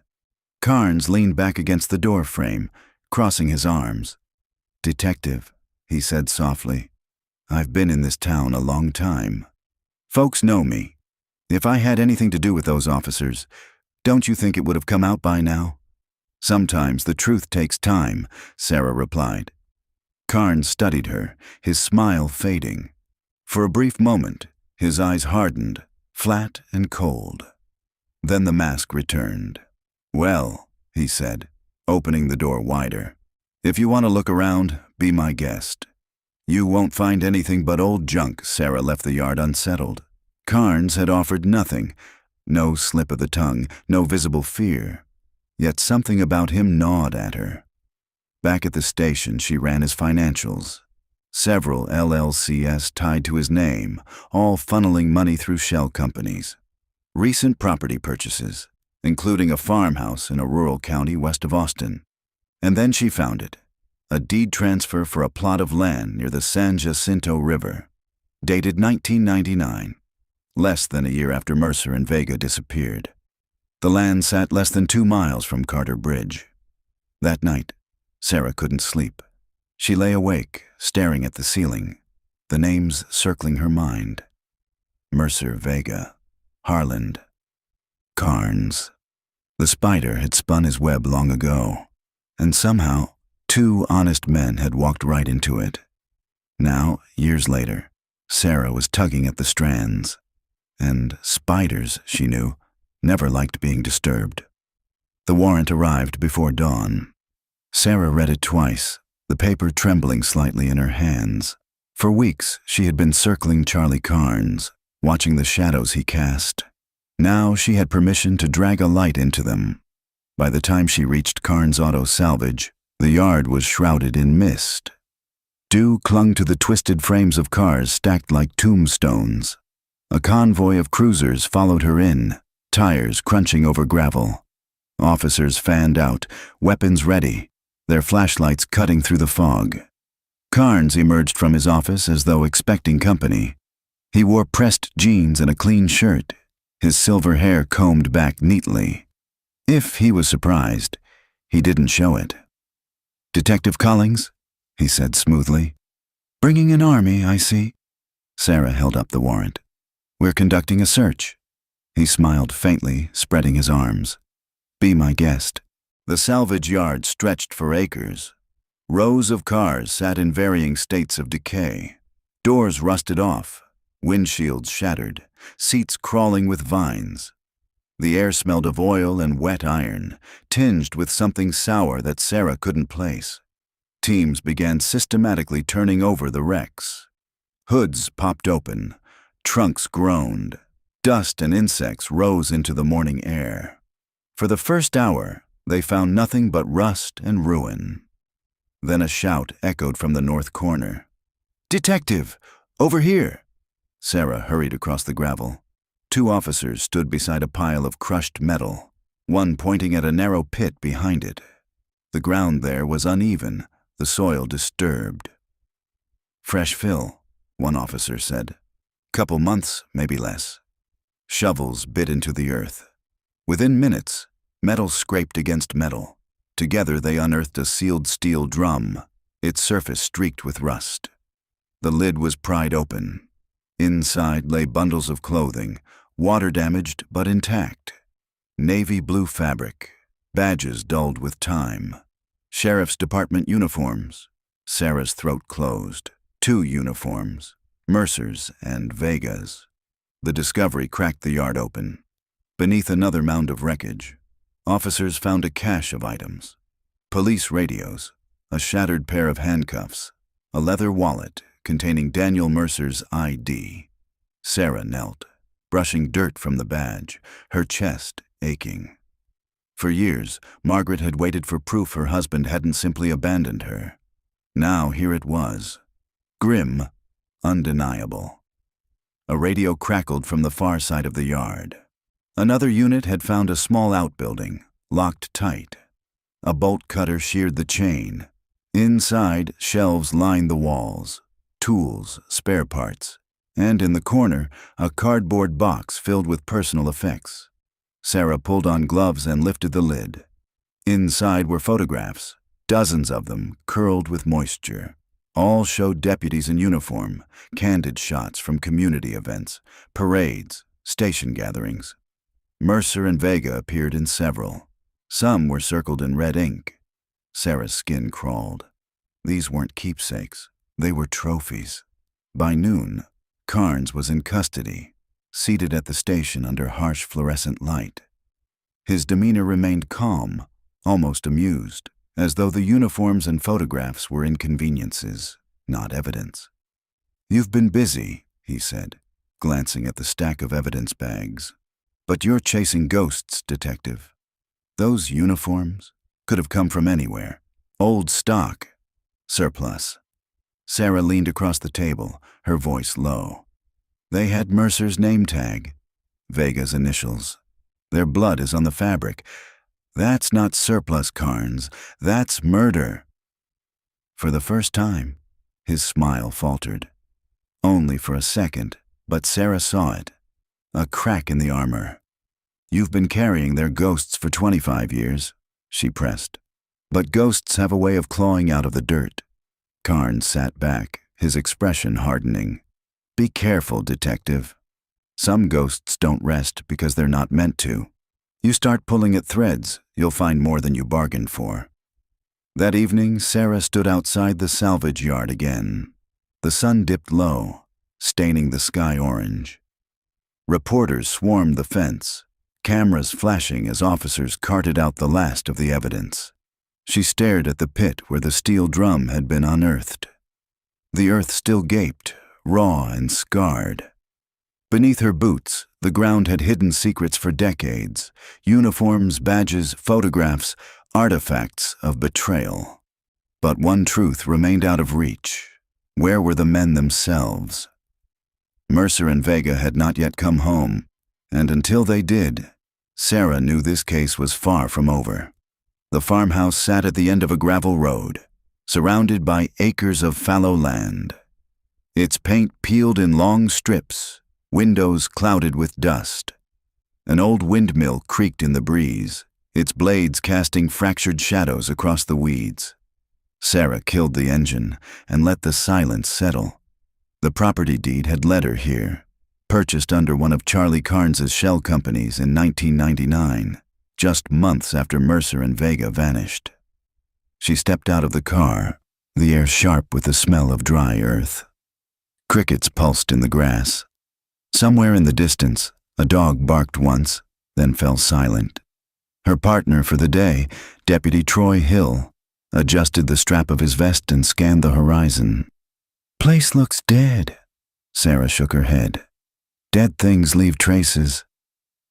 Carnes leaned back against the door frame, crossing his arms. Detective, he said softly. I've been in this town a long time. Folks know me. If I had anything to do with those officers, don't you think it would have come out by now? Sometimes the truth takes time, Sarah replied. Carnes studied her, his smile fading. For a brief moment, his eyes hardened, flat and cold. Then the mask returned. Well, he said, opening the door wider. If you want to look around, be my guest. You won't find anything but old junk. Sarah left the yard unsettled. Carnes had offered nothing, no slip of the tongue, no visible fear. Yet something about him gnawed at her. Back at the station, she ran his financials. Several LLCs tied to his name, all funneling money through shell companies. Recent property purchases, including a farmhouse in a rural county west of Austin. And then she found it, a deed transfer for a plot of land near the San Jacinto River, dated 1999, less than a year after Mercer and Vega disappeared. The land sat less than 2 miles from Carter Bridge. That night, Sarah couldn't sleep. She lay awake, staring at the ceiling, the names circling her mind. Mercer, Vega, Harland, Carnes. The spider had spun his web long ago, and somehow 2 honest men had walked right into it. Now, years later, Sarah was tugging at the strands, and spiders, she knew, never liked being disturbed. The warrant arrived before dawn. Sarah read it twice, the paper trembling slightly in her hands. For weeks, she had been circling Charlie Carnes, watching the shadows he cast. Now she had permission to drag a light into them. By the time she reached Carnes Auto Salvage, the yard was shrouded in mist. Dew clung to the twisted frames of cars stacked like tombstones. A convoy of cruisers followed her in, tires crunching over gravel. Officers fanned out, weapons ready, their flashlights cutting through the fog. Carnes emerged from his office as though expecting company. He wore pressed jeans and a clean shirt, his silver hair combed back neatly. If he was surprised, he didn't show it. Detective Collings, he said smoothly. Bringing an army, I see. Sarah held up the warrant. We're conducting a search. He smiled faintly, spreading his arms. Be my guest. The salvage yard stretched for acres. Rows of cars sat in varying states of decay. Doors rusted off, windshields shattered, seats crawling with vines. The air smelled of oil and wet iron, tinged with something sour that Sarah couldn't place. Teams began systematically turning over the wrecks. Hoods popped open, trunks groaned. Dust and insects rose into the morning air. For the first hour, they found nothing but rust and ruin. Then a shout echoed from the north corner. Detective, over here! Sarah hurried across the gravel. 2 officers stood beside a pile of crushed metal, one pointing at a narrow pit behind it. The ground there was uneven, the soil disturbed. Fresh fill, one officer said. Couple months, maybe less. Shovels bit into the earth. Within minutes, metal scraped against metal. Together they unearthed a sealed steel drum, its surface streaked with rust. The lid was pried open. Inside lay bundles of clothing, water-damaged but intact. Navy blue fabric, badges dulled with time. Sheriff's Department uniforms. Sarah's throat closed. 2 uniforms, Mercer's and Vega's. The discovery cracked the yard open. Beneath another mound of wreckage, officers found a cache of items. Police radios, a shattered pair of handcuffs, a leather wallet containing Daniel Mercer's ID. Sarah knelt, brushing dirt from the badge, her chest aching. For years, Margaret had waited for proof her husband hadn't simply abandoned her. Now here it was. Grim, undeniable. A radio crackled from the far side of the yard. Another unit had found a small outbuilding, locked tight. A bolt cutter sheared the chain. Inside, shelves lined the walls, tools, spare parts, and in the corner, a cardboard box filled with personal effects. Sarah pulled on gloves and lifted the lid. Inside were photographs, dozens of them curled with moisture. All showed deputies in uniform, candid shots from community events, parades, station gatherings. Mercer and Vega appeared in several. Some were circled in red ink. Sarah's skin crawled. These weren't keepsakes. They were trophies. By noon, Carnes was in custody, seated at the station under harsh fluorescent light. His demeanor remained calm, almost amused, as though the uniforms and photographs were inconveniences, not evidence. "You've been busy," he said, glancing at the stack of evidence bags. "But you're chasing ghosts, detective. Those uniforms could have come from anywhere. Old stock. Surplus." Sarah leaned across the table, her voice low. "They had Mercer's name tag, Vega's initials. Their blood is on the fabric. That's not surplus, Carnes. That's murder." For the first time, his smile faltered. Only for a second, but Sarah saw it. A crack in the armor. "You've been carrying their ghosts for 25 years, she pressed. "But ghosts have a way of clawing out of the dirt." Carnes sat back, his expression hardening. "Be careful, detective. Some ghosts don't rest because they're not meant to. You start pulling at threads, you'll find more than you bargained for." That evening, Sarah stood outside the salvage yard again. The sun dipped low, staining the sky orange. Reporters swarmed the fence, cameras flashing as officers carted out the last of the evidence. She stared at the pit where the steel drum had been unearthed. The earth still gaped, raw and scarred. Beneath her boots, the ground had hidden secrets for decades: uniforms, badges, photographs, artifacts of betrayal. But one truth remained out of reach. Where were the men themselves? Mercer and Vega had not yet come home, and until they did, Sarah knew this case was far from over. The farmhouse sat at the end of a gravel road, surrounded by acres of fallow land. Its paint peeled in long strips, windows clouded with dust. An old windmill creaked in the breeze, its blades casting fractured shadows across the weeds. Sarah killed the engine and let the silence settle. The property deed had led her here, purchased under one of Charlie Carnes's shell companies in 1999, just months after Mercer and Vega vanished. She stepped out of the car, the air sharp with the smell of dry earth. Crickets pulsed in the grass. Somewhere in the distance, a dog barked once, then fell silent. Her partner for the day, Deputy Troy Hill, adjusted the strap of his vest and scanned the horizon. "Place looks dead." Sarah shook her head. "Dead things leave traces."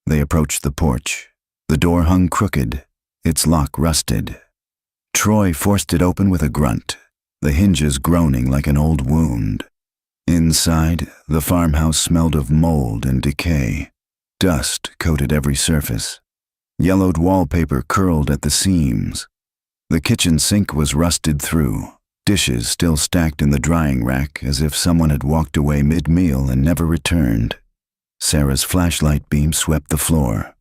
They approached the porch. The door hung crooked, its lock rusted. Troy forced it open with a grunt, the hinges groaning like an old wound. Inside, the farmhouse smelled of mold and decay. Dust coated every surface. Yellowed wallpaper curled at the seams. The kitchen sink was rusted through, dishes still stacked in the drying rack as if someone had walked away mid-meal and never returned. Sarah's flashlight beam swept the floor.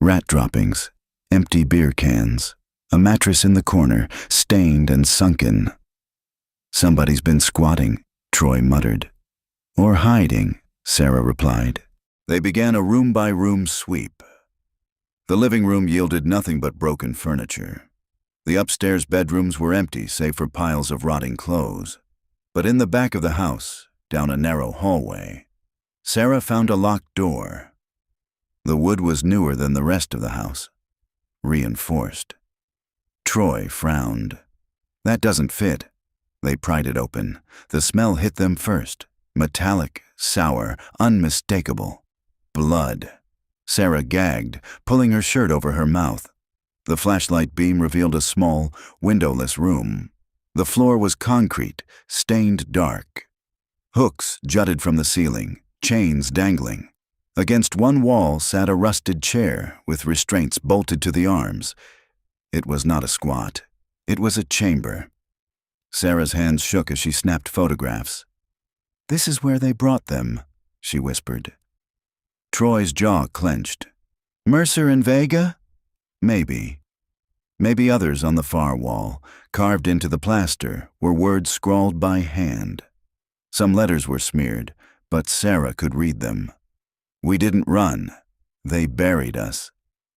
Rat droppings, empty beer cans, a mattress in the corner, stained and sunken. "Somebody's been squatting," Troy muttered. "Or hiding," Sarah replied. They began a room-by-room sweep. The living room yielded nothing but broken furniture. The upstairs bedrooms were empty save for piles of rotting clothes. But in the back of the house, down a narrow hallway, Sarah found a locked door. The wood was newer than the rest of the house, reinforced. Troy frowned. "That doesn't fit." They pried it open. The smell hit them first. Metallic, sour, unmistakable. Blood. Sarah gagged, pulling her shirt over her mouth. The flashlight beam revealed a small, windowless room. The floor was concrete, stained dark. Hooks jutted from the ceiling, chains dangling. Against one wall sat a rusted chair with restraints bolted to the arms. It was not a squat. It was a chamber. Sarah's hands shook as she snapped photographs. "This is where they brought them," she whispered. Troy's jaw clenched. "Mercer and Vega?" Maybe. Maybe others on the far wall, carved into the plaster, were words scrawled by hand. Some letters were smeared, but Sarah could read them. "We didn't run. They buried us."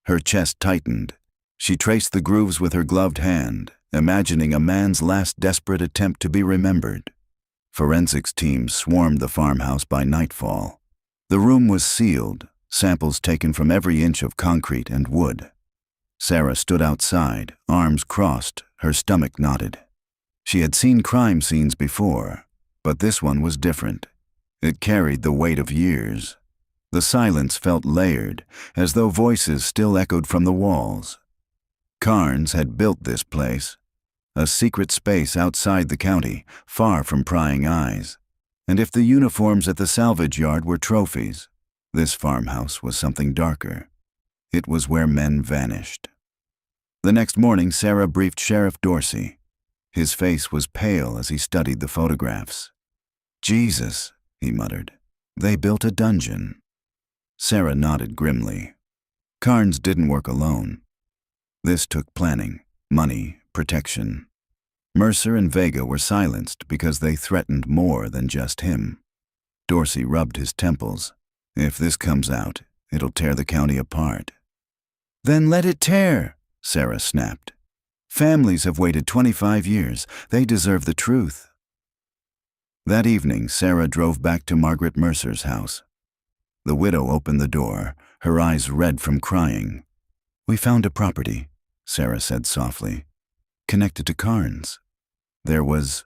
Her chest tightened. She traced the grooves with her gloved hand, imagining a man's last desperate attempt to be remembered. Forensics teams swarmed the farmhouse by nightfall. The room was sealed, samples taken from every inch of concrete and wood. Sarah stood outside, arms crossed, her stomach knotted. She had seen crime scenes before, but this one was different. It carried the weight of years. The silence felt layered, as though voices still echoed from the walls. Carnes had built this place, a secret space outside the county, far from prying eyes. And if the uniforms at the salvage yard were trophies, this farmhouse was something darker. It was where men vanished. The next morning, Sarah briefed Sheriff Dorsey. His face was pale as he studied the photographs. "Jesus," he muttered. "They built a dungeon." Sarah nodded grimly. Carnes didn't work alone. This took planning, money, protection. Mercer and Vega were silenced because they threatened more than just him. Dorsey rubbed his temples. "If this comes out, it'll tear the county apart." "Then let it tear," Sarah snapped. "Families have waited 25 years. They deserve the truth." That evening, Sarah drove back to Margaret Mercer's house. The widow opened the door, her eyes red from crying. "We found a property," Sarah said softly, "connected to Carnes. There was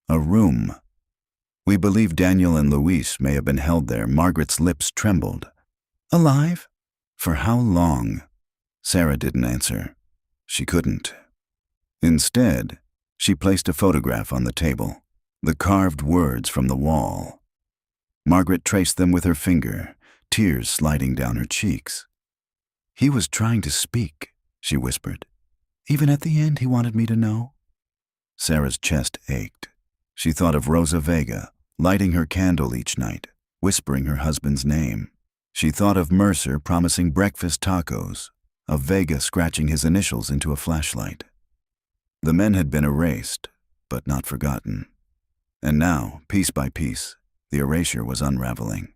a room. We believe Daniel and Luis may have been held there." Margaret's lips trembled. "Alive? For how long?" Sarah didn't answer. She couldn't. Instead, she placed a photograph on the table, the carved words from the wall. Margaret traced them with her finger, tears sliding down her cheeks. "He was trying to speak," she whispered. "Even at the end, he wanted me to know." Sarah's chest ached. She thought of Rosa Vega, lighting her candle each night, whispering her husband's name. She thought of Mercer promising breakfast tacos, of Vega scratching his initials into a flashlight. The men had been erased, but not forgotten. And now, piece by piece, the erasure was unraveling.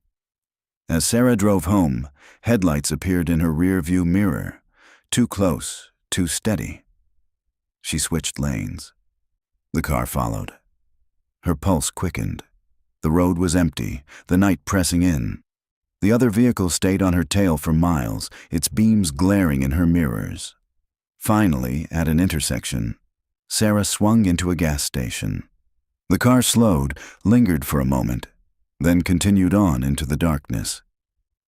As Sarah drove home, headlights appeared in her rear-view mirror. Too close, too steady. She switched lanes. The car followed. Her pulse quickened. The road was empty, the night pressing in. The other vehicle stayed on her tail for miles, its beams glaring in her mirrors. Finally, at an intersection, Sarah swung into a gas station. The car slowed, lingered for a moment, then continued on into the darkness.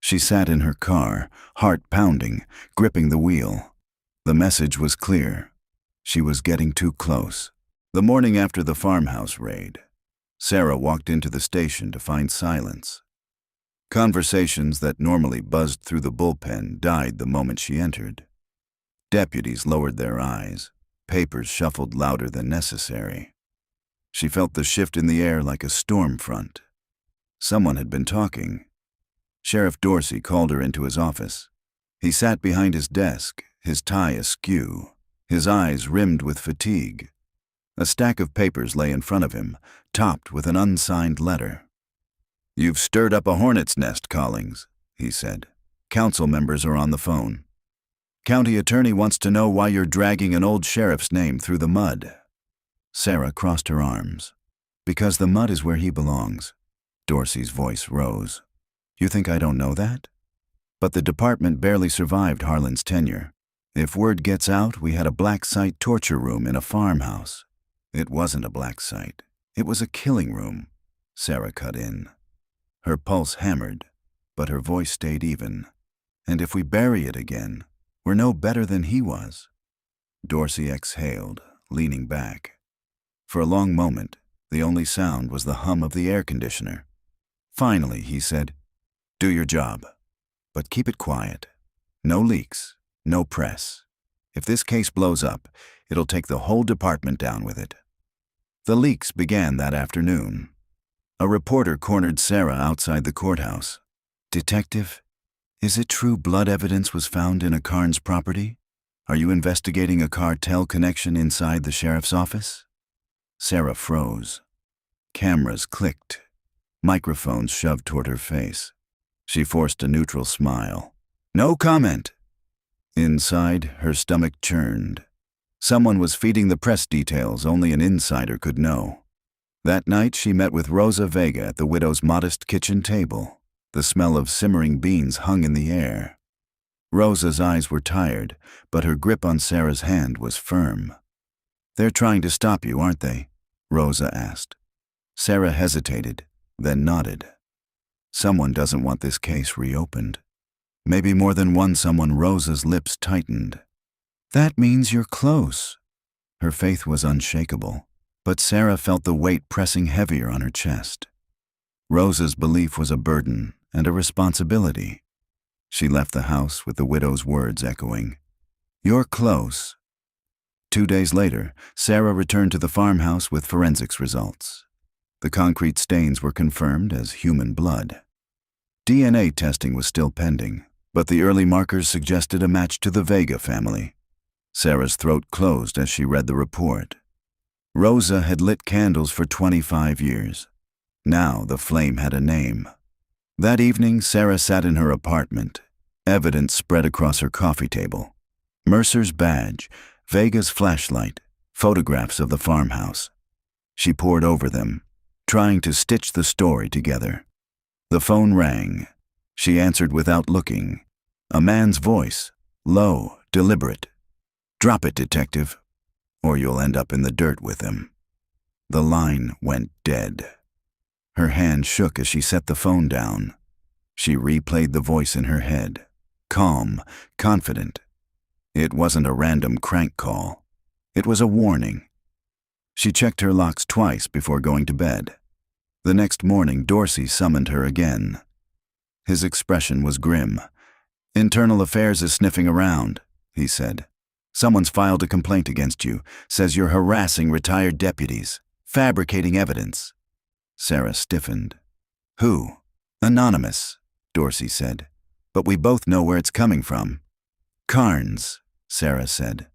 She sat in her car, heart pounding, gripping the wheel. The message was clear. She was getting too close. The morning after the farmhouse raid, Sarah walked into the station to find silence. Conversations that normally buzzed through the bullpen died the moment she entered. Deputies lowered their eyes. Papers shuffled louder than necessary. She felt the shift in the air like a storm front. Someone had been talking. Sheriff Dorsey called her into his office. He sat behind his desk, his tie askew, his eyes rimmed with fatigue. A stack of papers lay in front of him, topped with an unsigned letter. "You've stirred up a hornet's nest, Collings," he said. "Council members are on the phone. County attorney wants to know why you're dragging an old sheriff's name through the mud." Sarah crossed her arms. "Because the mud is where he belongs." Dorsey's voice rose. "You think I don't know that? But the department barely survived Harlan's tenure. If word gets out, we had a black site torture room in a farmhouse." "It wasn't a black site. It was a killing room," Sarah cut in. Her pulse hammered, but her voice stayed even. "And if we bury it again, we're no better than he was." Dorsey exhaled, leaning back. For a long moment, The only sound was the hum of the air conditioner. Finally, he said, "Do your job, but keep it quiet. No leaks, no press. If this case blows up, it'll take the whole department down with it." The leaks began that afternoon. A reporter cornered Sarah outside the courthouse. "Detective, is it true blood evidence was found in a Carnes property? Are you investigating a cartel connection inside the sheriff's office?" Sarah froze. Cameras clicked. Microphones shoved toward her face. She forced a neutral smile. "No comment." Inside, her stomach churned. Someone was feeding the press details only an insider could know. That night, she met with Rosa Vega at the widow's modest kitchen table. The smell of simmering beans hung in the air. Rosa's eyes were tired, but her grip on Sarah's hand was firm. "They're trying to stop you, aren't they?" Rosa asked. Sarah hesitated, then nodded. "Someone doesn't want this case reopened." Maybe more than one someone. Rosa's lips tightened. "That means you're close." Her faith was unshakable, but Sarah felt the weight pressing heavier on her chest. Rosa's belief was a burden and a responsibility. She left the house with the widow's words echoing. "You're close." 2 days later, Sarah returned to the farmhouse with forensics results. The concrete stains were confirmed as human blood. DNA testing was still pending, but the early markers suggested a match to the Vega family. Sarah's throat closed as she read the report. Rosa had lit candles for 25 years. Now the flame had a name. That evening, Sarah sat in her apartment. Evidence spread across her coffee table. Mercer's badge, Vega's flashlight, photographs of the farmhouse. She pored over them, trying to stitch the story together. The phone rang. She answered without looking. A man's voice, low, deliberate. "Drop it, detective, or you'll end up in the dirt with him." The line went dead. Her hand shook as she set the phone down. She replayed the voice in her head, calm, confident. It wasn't a random crank call. It was a warning. She checked her locks twice before going to bed. The next morning, Dorsey summoned her again. His expression was grim. "Internal Affairs is sniffing around," he said. "Someone's filed a complaint against you, says you're harassing retired deputies, fabricating evidence." Sarah stiffened. "Who?" "Anonymous," Dorsey said. "But we both know where it's coming from." "Carnes," Sarah said.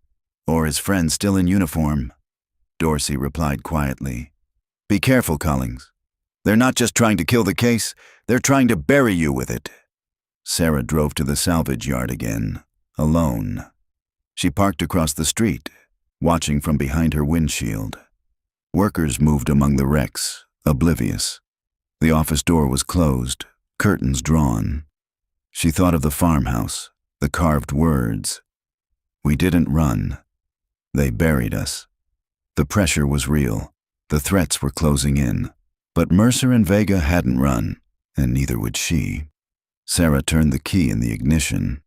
"Or his friend still in uniform." Dorsey replied quietly. "Be careful, Collings. They're not just trying to kill the case, they're trying to bury you with it." Sarah drove to the salvage yard again, alone. She parked across the street, watching from behind her windshield. Workers moved among the wrecks, oblivious. The office door was closed, curtains drawn. She thought of the farmhouse, the carved words. "We didn't run. They buried us." The pressure was real. The threats were closing in. But Mercer and Vega hadn't run, and neither would she. Sarah turned the key in the ignition.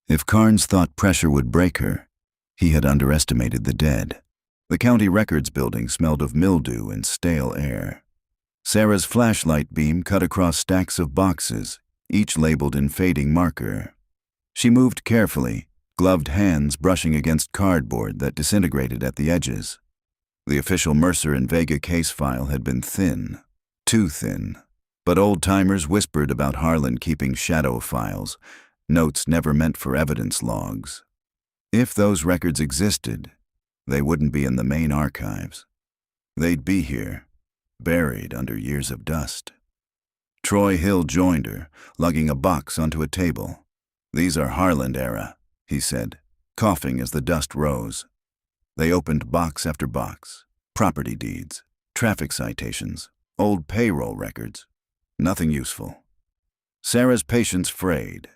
If Carnes thought pressure would break her, he had underestimated the dead. The county records building smelled of mildew and stale air. Sarah's flashlight beam cut across stacks of boxes, each labeled in fading marker. She moved carefully, gloved hands brushing against cardboard that disintegrated at the edges. The official Mercer and Vega case file had been thin. Too thin. But old-timers whispered about Harlan keeping shadow files, notes never meant for evidence logs. If those records existed, they wouldn't be in the main archives. They'd be here, buried under years of dust. Troy Hill joined her, lugging a box onto a table. "These are Harlan era," he said, coughing as the dust rose. They opened box after box. Property deeds, traffic citations, old payroll records. Nothing useful. Sarah's patience frayed.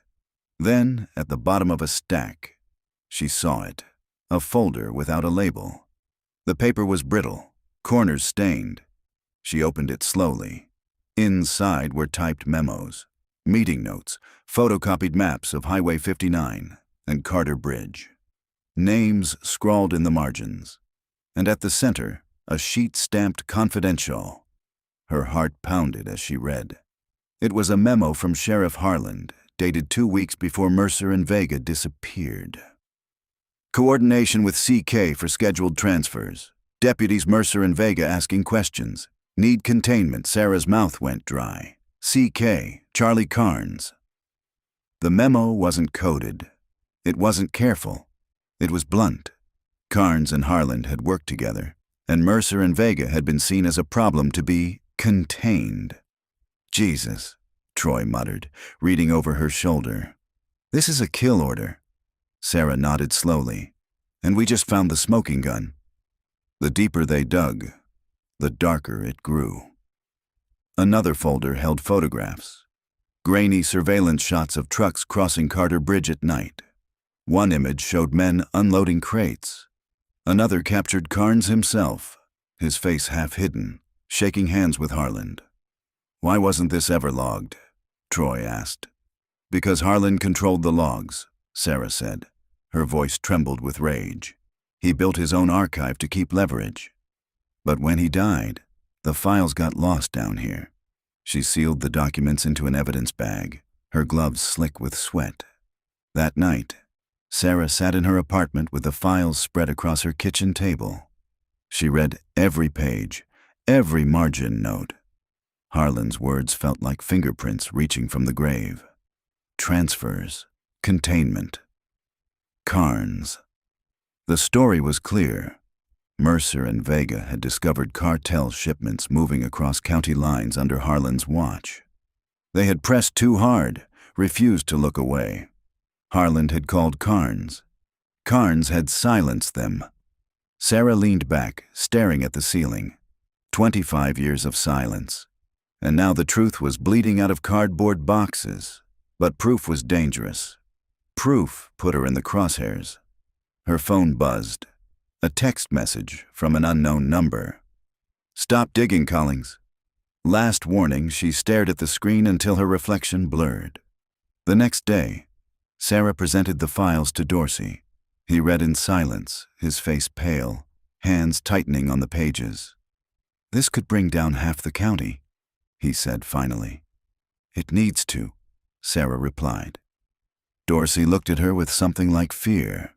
Then, at the bottom of a stack, she saw it, a folder without a label. The paper was brittle, corners stained. She opened it slowly. Inside were typed memos, meeting notes, photocopied maps of Highway 59 and Carter Bridge. Names scrawled in the margins. And at the center, a sheet stamped confidential. Her heart pounded as she read. It was a memo from Sheriff Harland, dated 2 weeks before Mercer and Vega disappeared. Coordination with CK for scheduled transfers. Deputies Mercer and Vega asking questions. Need containment. Sarah's mouth went dry. CK, Charlie Carnes. The memo wasn't coded. It wasn't careful. It was blunt. Carnes and Harland had worked together, and Mercer and Vega had been seen as a problem to be contained. Jesus, Troy muttered, reading over her shoulder. This is a kill order. Sarah nodded slowly. And we just found the smoking gun. The deeper they dug, the darker it grew. Another folder held photographs. Grainy surveillance shots of trucks crossing Carter Bridge at night. One image showed men unloading crates. Another captured Carnes himself, his face half hidden, shaking hands with Harland. Why wasn't this ever logged? Troy asked. Because Harland controlled the logs, Sarah said. Her voice trembled with rage. He built his own archive to keep leverage. But when he died, the files got lost down here. She sealed the documents into an evidence bag, her gloves slick with sweat. That night, Sarah sat in her apartment with the files spread across her kitchen table. She read every page, every margin note. Harland's words felt like fingerprints reaching from the grave. Transfers, containment, Carnes. The story was clear. Mercer and Vega had discovered cartel shipments moving across county lines under Harland's watch. They had pressed too hard, refused to look away. Harland had called Carnes. Carnes had silenced them. Sarah leaned back, staring at the ceiling. 25 years of silence. And now the truth was bleeding out of cardboard boxes. But proof was dangerous. Proof put her in the crosshairs. Her phone buzzed. A text message from an unknown number. Stop digging, Collings. Last warning, she stared at the screen until her reflection blurred. The next day, Sarah presented the files to Dorsey. He read in silence, his face pale, hands tightening on the pages. This could bring down half the county, he said finally. It needs to, Sarah replied. Dorsey looked at her with something like fear.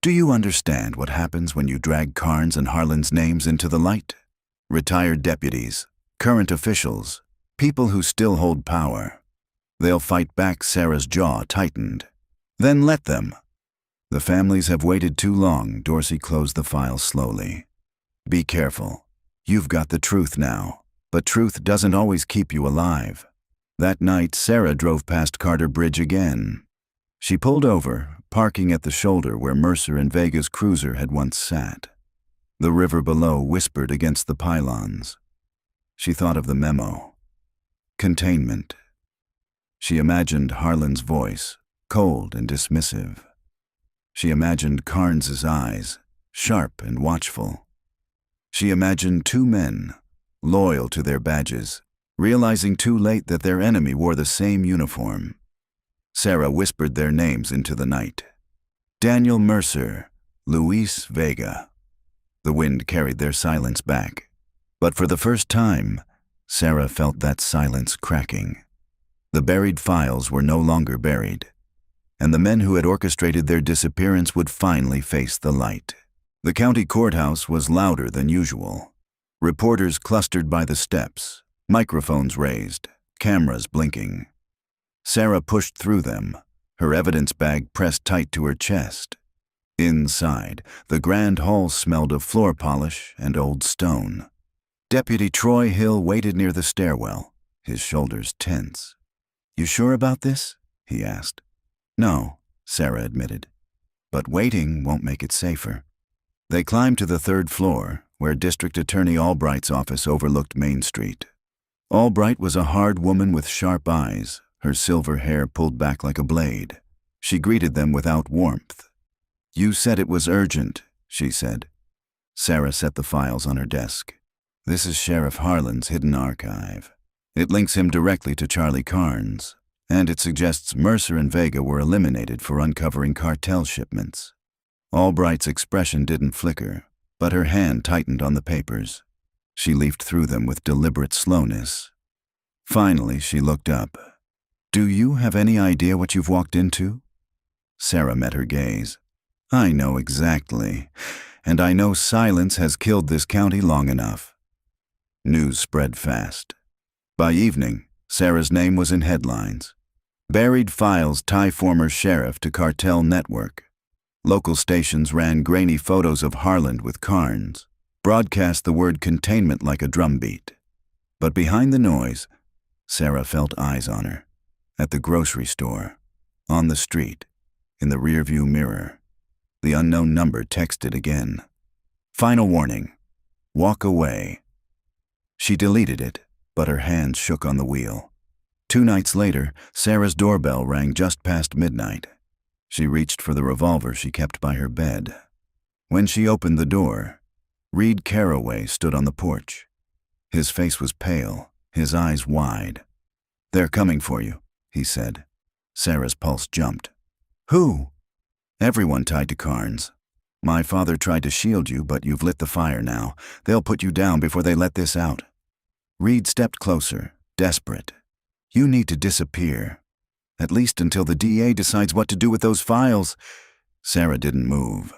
Do you understand what happens when you drag Carnes and Harland's names into the light? Retired deputies, current officials, people who still hold power. They'll fight back. Sarah's jaw tightened. Then let them. The families have waited too long. Dorsey closed the file slowly. Be careful. You've got the truth now, but truth doesn't always keep you alive. That night, Sarah drove past Carter Bridge again. She pulled over, parking at the shoulder where Mercer and Vega's cruiser had once sat. The river below whispered against the pylons. She thought of the memo. Containment. She imagined Harland's voice, cold and dismissive. She imagined Carnes's eyes, sharp and watchful. She imagined two men, loyal to their badges, realizing too late that their enemy wore the same uniform. Sarah whispered their names into the night. Daniel Mercer, Luis Vega. The wind carried their silence back. But for the first time, Sarah felt that silence cracking. The buried files were no longer buried, and the men who had orchestrated their disappearance would finally face the light. The county courthouse was louder than usual. Reporters clustered by the steps, microphones raised, cameras blinking. Sarah pushed through them, her evidence bag pressed tight to her chest. Inside, the grand hall smelled of floor polish and old stone. Deputy Troy Hill waited near the stairwell, his shoulders tense. You sure about this? He asked. No, Sarah admitted. But waiting won't make it safer. They climbed to the 3rd floor, where District Attorney Albright's office overlooked Main Street. Albright was a hard woman with sharp eyes, her silver hair pulled back like a blade. She greeted them without warmth. You said it was urgent, she said. Sarah set the files on her desk. This is Sheriff Harland's hidden archive. It links him directly to Charlie Carnes, and it suggests Mercer and Vega were eliminated for uncovering cartel shipments. Albright's expression didn't flicker. but her hand tightened on the papers. She leafed through them with deliberate slowness. Finally, she looked up. "Do you have any idea what you've walked into?" Sarah met her gaze. "I know exactly, and I know silence has killed this county long enough." News spread fast. By evening, Sarah's name was in headlines. Buried files tie former sheriff to cartel network. Local stations ran grainy photos of Harland with Carnes, broadcast the word containment like a drumbeat. But behind the noise, Sarah felt eyes on her. At the grocery store, on the street, in the rearview mirror. The unknown number texted again. "Final warning. Walk away." She deleted it, but her hands shook on the wheel. 2 nights later, Sarah's doorbell rang just past midnight. She reached for the revolver she kept by her bed. When she opened the door, Reed Carraway stood on the porch. His face was pale, his eyes wide. "They're coming for you," he said. Sarah's pulse jumped. "Who?" "Everyone tied to Carnes. My father tried to shield you, but you've lit the fire now. They'll put you down before they let this out." Reed stepped closer, desperate. "You need to disappear. At least until the DA decides what to do with those files." Sarah didn't move.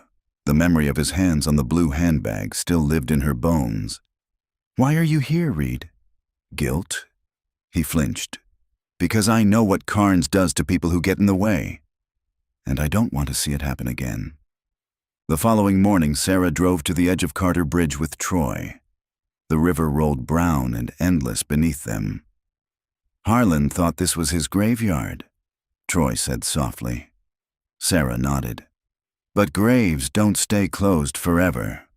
The memory of his hands on the blue handbag still lived in her bones. "Why are you here, Reed?" "Guilt?" He flinched. "Because I know what Carnes does to people who get in the way. And I don't want to see it happen again." The following morning, Sarah drove to the edge of Carter Bridge with Troy. The river rolled brown and endless beneath them. "Harlan thought this was his graveyard," Troy said softly. Sarah nodded. "But graves don't stay closed forever."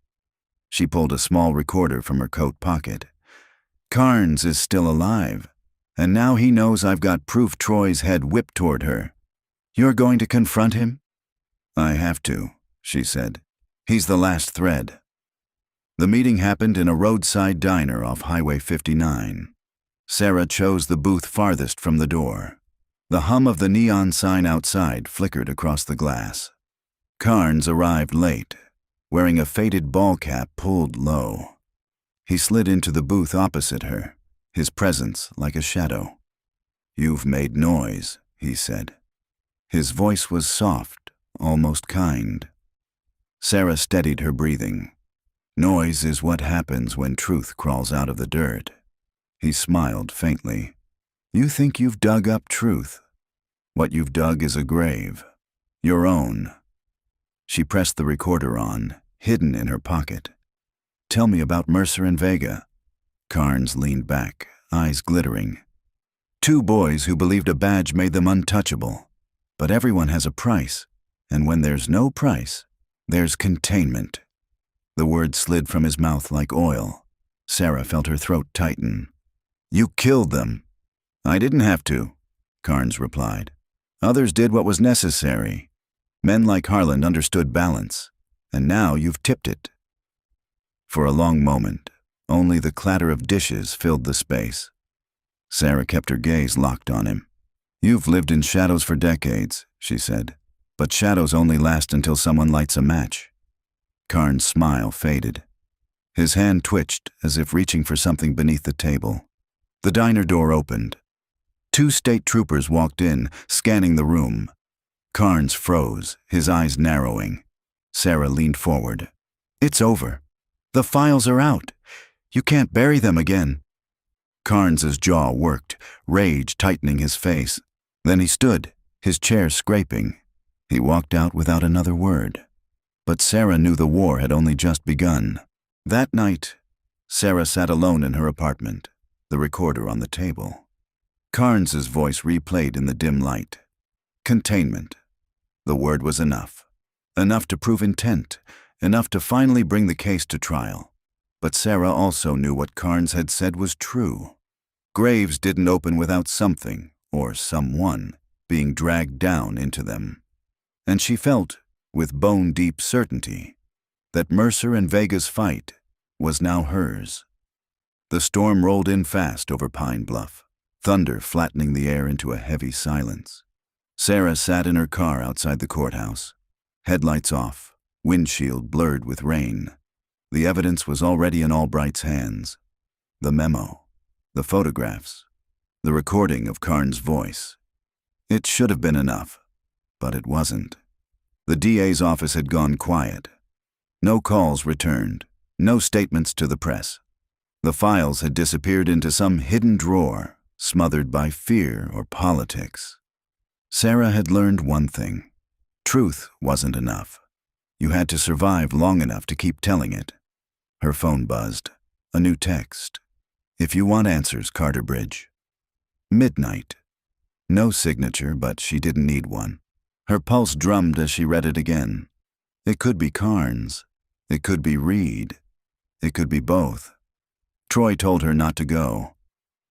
She pulled a small recorder from her coat pocket. "Carnes is still alive, and now he knows I've got proof Troy's head whipped toward her. You're going to confront him?" "I have to," she said. "He's the last thread." The meeting happened in a roadside diner off Highway 59. Sarah chose the booth farthest from the door. The hum of the neon sign outside flickered across the glass. Carnes arrived late, wearing a faded ball cap pulled low. He slid into the booth opposite her, his presence like a shadow. "You've made noise," he said. His voice was soft, almost kind. Sarah steadied her breathing. "Noise is what happens when truth crawls out of the dirt." He smiled faintly. "You think you've dug up truth. What you've dug is a grave. Your own." She pressed the recorder on, hidden in her pocket. "Tell me about Mercer and Vega." Carnes leaned back, eyes glittering. "2 boys who believed a badge made them untouchable. But everyone has a price, and when there's no price, there's containment." The words slid from his mouth like oil. Sarah felt her throat tighten. "You killed them." "I didn't have to," Carnes replied. "Others did what was necessary. Men like Harlan understood balance, and now you've tipped it." For a long moment, only the clatter of dishes filled the space. Sarah kept her gaze locked on him. "You've lived in shadows for decades," she said, "but shadows only last until someone lights a match." Carnes' smile faded. His hand twitched as if reaching for something beneath the table. The diner door opened. 2 state troopers walked in, scanning the room. Carnes froze, his eyes narrowing. Sarah leaned forward. "It's over. The files are out. You can't bury them again." Carnes' jaw worked, rage tightening his face. Then he stood, his chair scraping. He walked out without another word. But Sarah knew the war had only just begun. That night, Sarah sat alone in her apartment, the recorder on the table. Carnes' voice replayed in the dim light. Containment. The word was enough. Enough to prove intent, enough to finally bring the case to trial. But Sarah also knew what Carnes had said was true. Graves didn't open without something, or someone, being dragged down into them. And she felt, with bone-deep certainty, that Mercer and Vega's fight was now hers. The storm rolled in fast over Pine Bluff, thunder flattening the air into a heavy silence. Sarah sat in her car outside the courthouse, headlights off, windshield blurred with rain. The evidence was already in Albright's hands. The memo, the photographs, the recording of Karn's voice. It should have been enough, but it wasn't. The DA's office had gone quiet. No calls returned, no statements to the press. The files had disappeared into some hidden drawer, smothered by fear or politics. Sarah had learned one thing. Truth wasn't enough. You had to survive long enough to keep telling it. Her phone buzzed. A new text. If you want answers, Carter Bridge. Midnight. No signature, but she didn't need one. Her pulse drummed as she read it again. It could be Karn's. It could be Reed. It could be both. Troy told her not to go.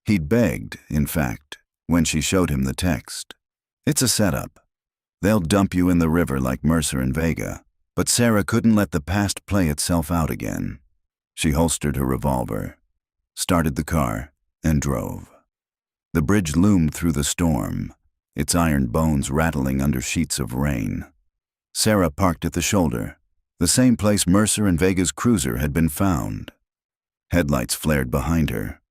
He'd begged, in fact, when she showed him the text. It's a setup. They'll dump you in the river like Mercer and Vega. But Sarah couldn't let the past play itself out again. She holstered her revolver, started the car, and drove. The bridge loomed through the storm, its iron bones rattling under sheets of rain. Sarah parked at the shoulder, the same place Mercer and Vega's cruiser had been found. Headlights flared behind her.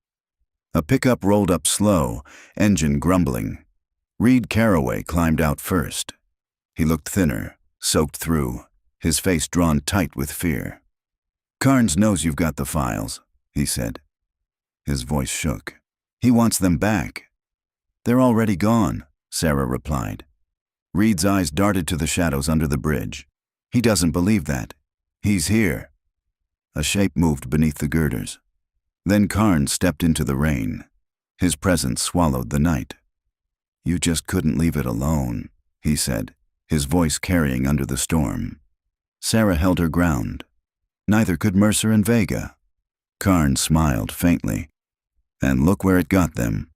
A pickup rolled up slow, engine grumbling. Reed Carraway climbed out first. He looked thinner, soaked through, his face drawn tight with fear. "Karns knows you've got the files," he said. His voice shook. "He wants them back." "They're already gone," Sarah replied. Reed's eyes darted to the shadows under the bridge. "He doesn't believe that. He's here." A shape moved beneath the girders. Then Karns stepped into the rain. His presence swallowed the night. "You just couldn't leave it alone," he said, his voice carrying under the storm. Sarah held her ground. Neither could Mercer and Vega. Karns smiled faintly. "And look where it got them."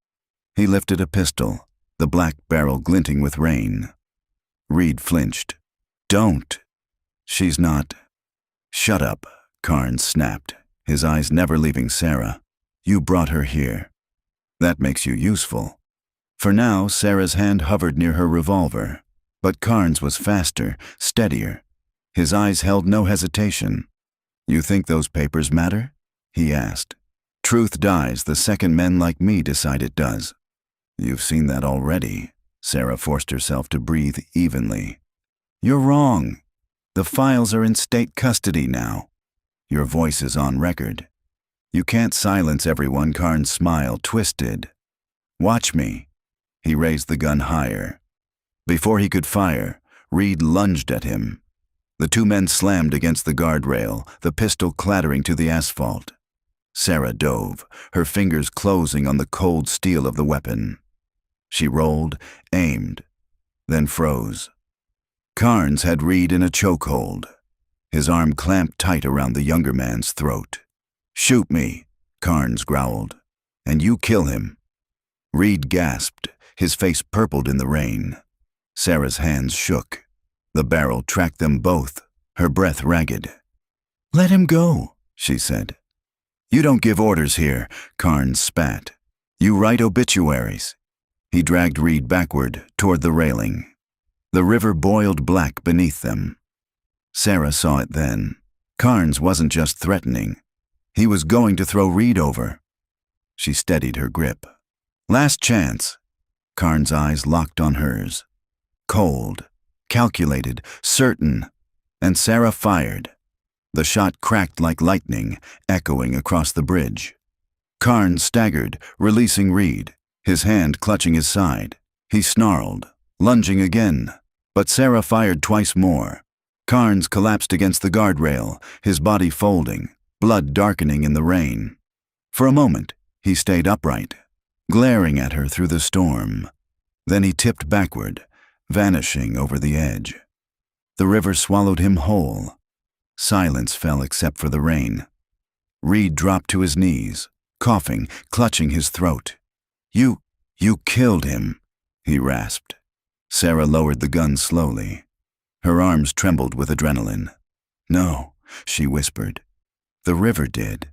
He lifted a pistol, the black barrel glinting with rain. Reed flinched. "Don't." "She's not." "Shut up," Karns snapped, his eyes never leaving Sarah. "You brought her here. That makes you useful." For now, Sarah's hand hovered near her revolver, but Karns was faster, steadier. His eyes held no hesitation. "You think those papers matter?" he asked. "Truth dies the second men like me decide it does." "You've seen that already." Sarah forced herself to breathe evenly. "You're wrong. The files are in state custody now. Your voice is on record. You can't silence everyone." Karns' smile twisted. "Watch me." He raised the gun higher. Before he could fire, Reed lunged at him. The two men slammed against the guardrail, the pistol clattering to the asphalt. Sarah dove, her fingers closing on the cold steel of the weapon. She rolled, aimed, then froze. Karns had Reed in a chokehold, his arm clamped tight around the younger man's throat. "Shoot me," Karns growled, "and you kill him." Reed gasped, his face purpled in the rain. Sarah's hands shook. The barrel tracked them both, her breath ragged. "Let him go," she said. "You don't give orders here," Karns spat. "You write obituaries." He dragged Reed backward, toward the railing. The river boiled black beneath them. Sarah saw it then. Karns wasn't just threatening. He was going to throw Reed over. She steadied her grip. "Last chance." Karns' eyes locked on hers. Cold, calculated, certain, and Sarah fired. The shot cracked like lightning, echoing across the bridge. Karns staggered, releasing Reed, his hand clutching his side. He snarled, lunging again, but Sarah fired twice more. Karns collapsed against the guardrail, his body folding, blood darkening in the rain. For a moment, he stayed upright, glaring at her through the storm. Then he tipped backward, vanishing over the edge. The river swallowed him whole. Silence fell except for the rain. Reed dropped to his knees, coughing, clutching his throat. You killed him," he rasped. Sarah lowered the gun slowly. Her arms trembled with adrenaline. "No," she whispered. "The river did."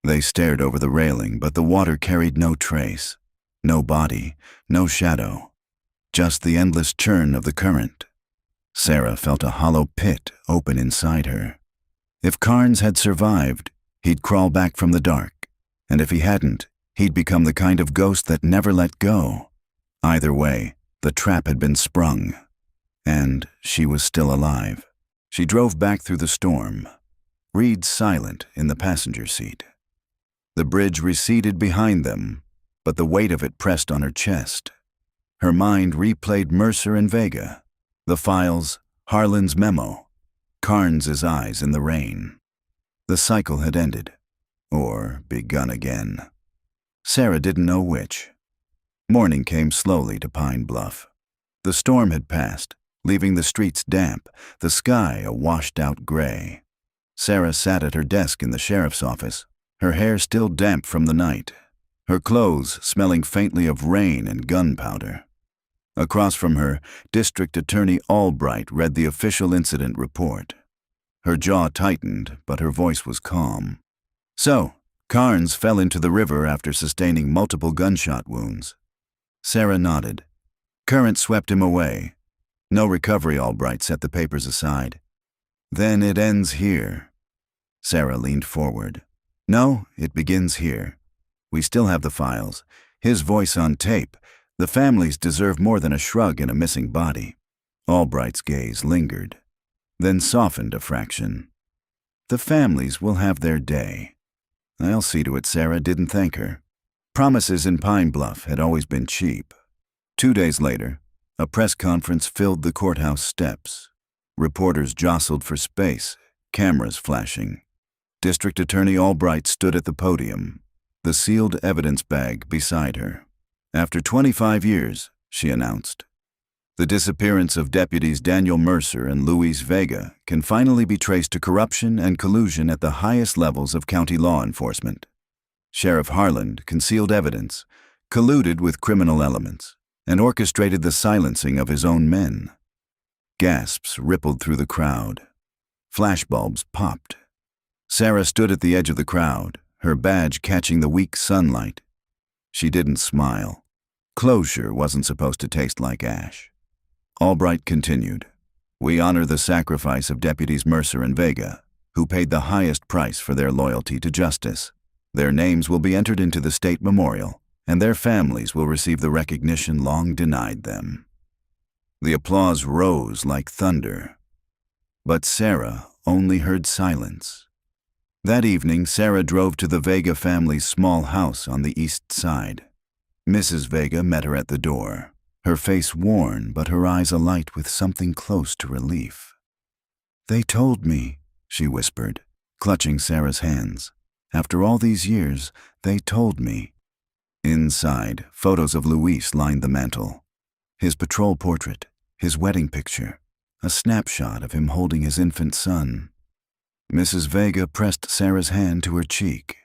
They stared over the railing, but the water carried no trace. No body, no shadow. Just the endless churn of the current. Sarah felt a hollow pit open inside her. If Carnes had survived, he'd crawl back from the dark, and if he hadn't, he'd become the kind of ghost that never let go. Either way, the trap had been sprung, and she was still alive. She drove back through the storm, Reed silent in the passenger seat. The bridge receded behind them, but the weight of it pressed on her chest. Her mind replayed Mercer and Vega, the files, Harlan's memo, Carnes' eyes in the rain. The cycle had ended, or begun again. Sarah didn't know which. Morning came slowly to Pine Bluff. The storm had passed, leaving the streets damp, the sky a washed-out gray. Sarah sat at her desk in the sheriff's office, her hair still damp from the night, her clothes smelling faintly of rain and gunpowder. Across from her, District Attorney Albright read the official incident report. Her jaw tightened, but her voice was calm. So, Carnes fell into the river after sustaining multiple gunshot wounds. Sarah nodded. Current swept him away. No recovery, Albright set the papers aside. Then it ends here. Sarah leaned forward. No, it begins here. We still have the files, his voice on tape. The families deserve more than a shrug and a missing body. Albright's gaze lingered, then softened a fraction. The families will have their day. I'll see to it Sarah didn't thank her. Promises in Pine Bluff had always been cheap. 2 days later, a press conference filled the courthouse steps. Reporters jostled for space, cameras flashing. District Attorney Albright stood at the podium, the sealed evidence bag beside her. After 25 years, she announced, the disappearance of Deputies Daniel Mercer and Luis Vega can finally be traced to corruption and collusion at the highest levels of county law enforcement. Sheriff Harlan concealed evidence, colluded with criminal elements, and orchestrated the silencing of his own men. Gasps rippled through the crowd. Flashbulbs popped. Sarah stood at the edge of the crowd, her badge catching the weak sunlight. She didn't smile. Closure wasn't supposed to taste like ash. Albright continued, we honor the sacrifice of Deputies Mercer and Vega, who paid the highest price for their loyalty to justice. Their names will be entered into the state memorial, and their families will receive the recognition long denied them. The applause rose like thunder, but Sarah only heard silence. That evening, Sarah drove to the Vega family's small house on the east side. Mrs. Vega met her at the door, her face worn but her eyes alight with something close to relief. They told me, she whispered, clutching Sarah's hands. After all these years, they told me. Inside, photos of Luis lined the mantel. His patrol portrait, his wedding picture, a snapshot of him holding his infant son. Mrs. Vega pressed Sarah's hand to her cheek.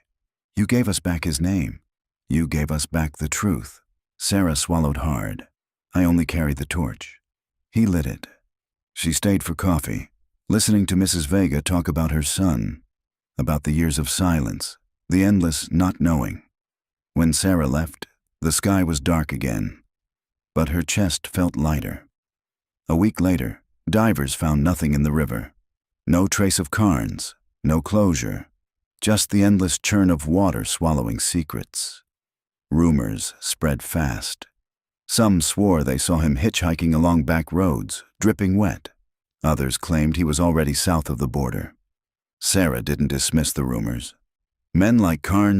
You gave us back his name. You gave us back the truth. Sarah swallowed hard. I only carried the torch. He lit it. She stayed for coffee, listening to Mrs. Vega talk about her son, about the years of silence, the endless not knowing. When Sarah left, the sky was dark again, but her chest felt lighter. A week later, divers found nothing in the river. No trace of Carnes, no closure, just the endless churn of water swallowing secrets. Rumors spread fast. Some swore they saw him hitchhiking along back roads, dripping wet. Others claimed he was already south of the border. Sarah didn't dismiss the rumors. Men like Carnes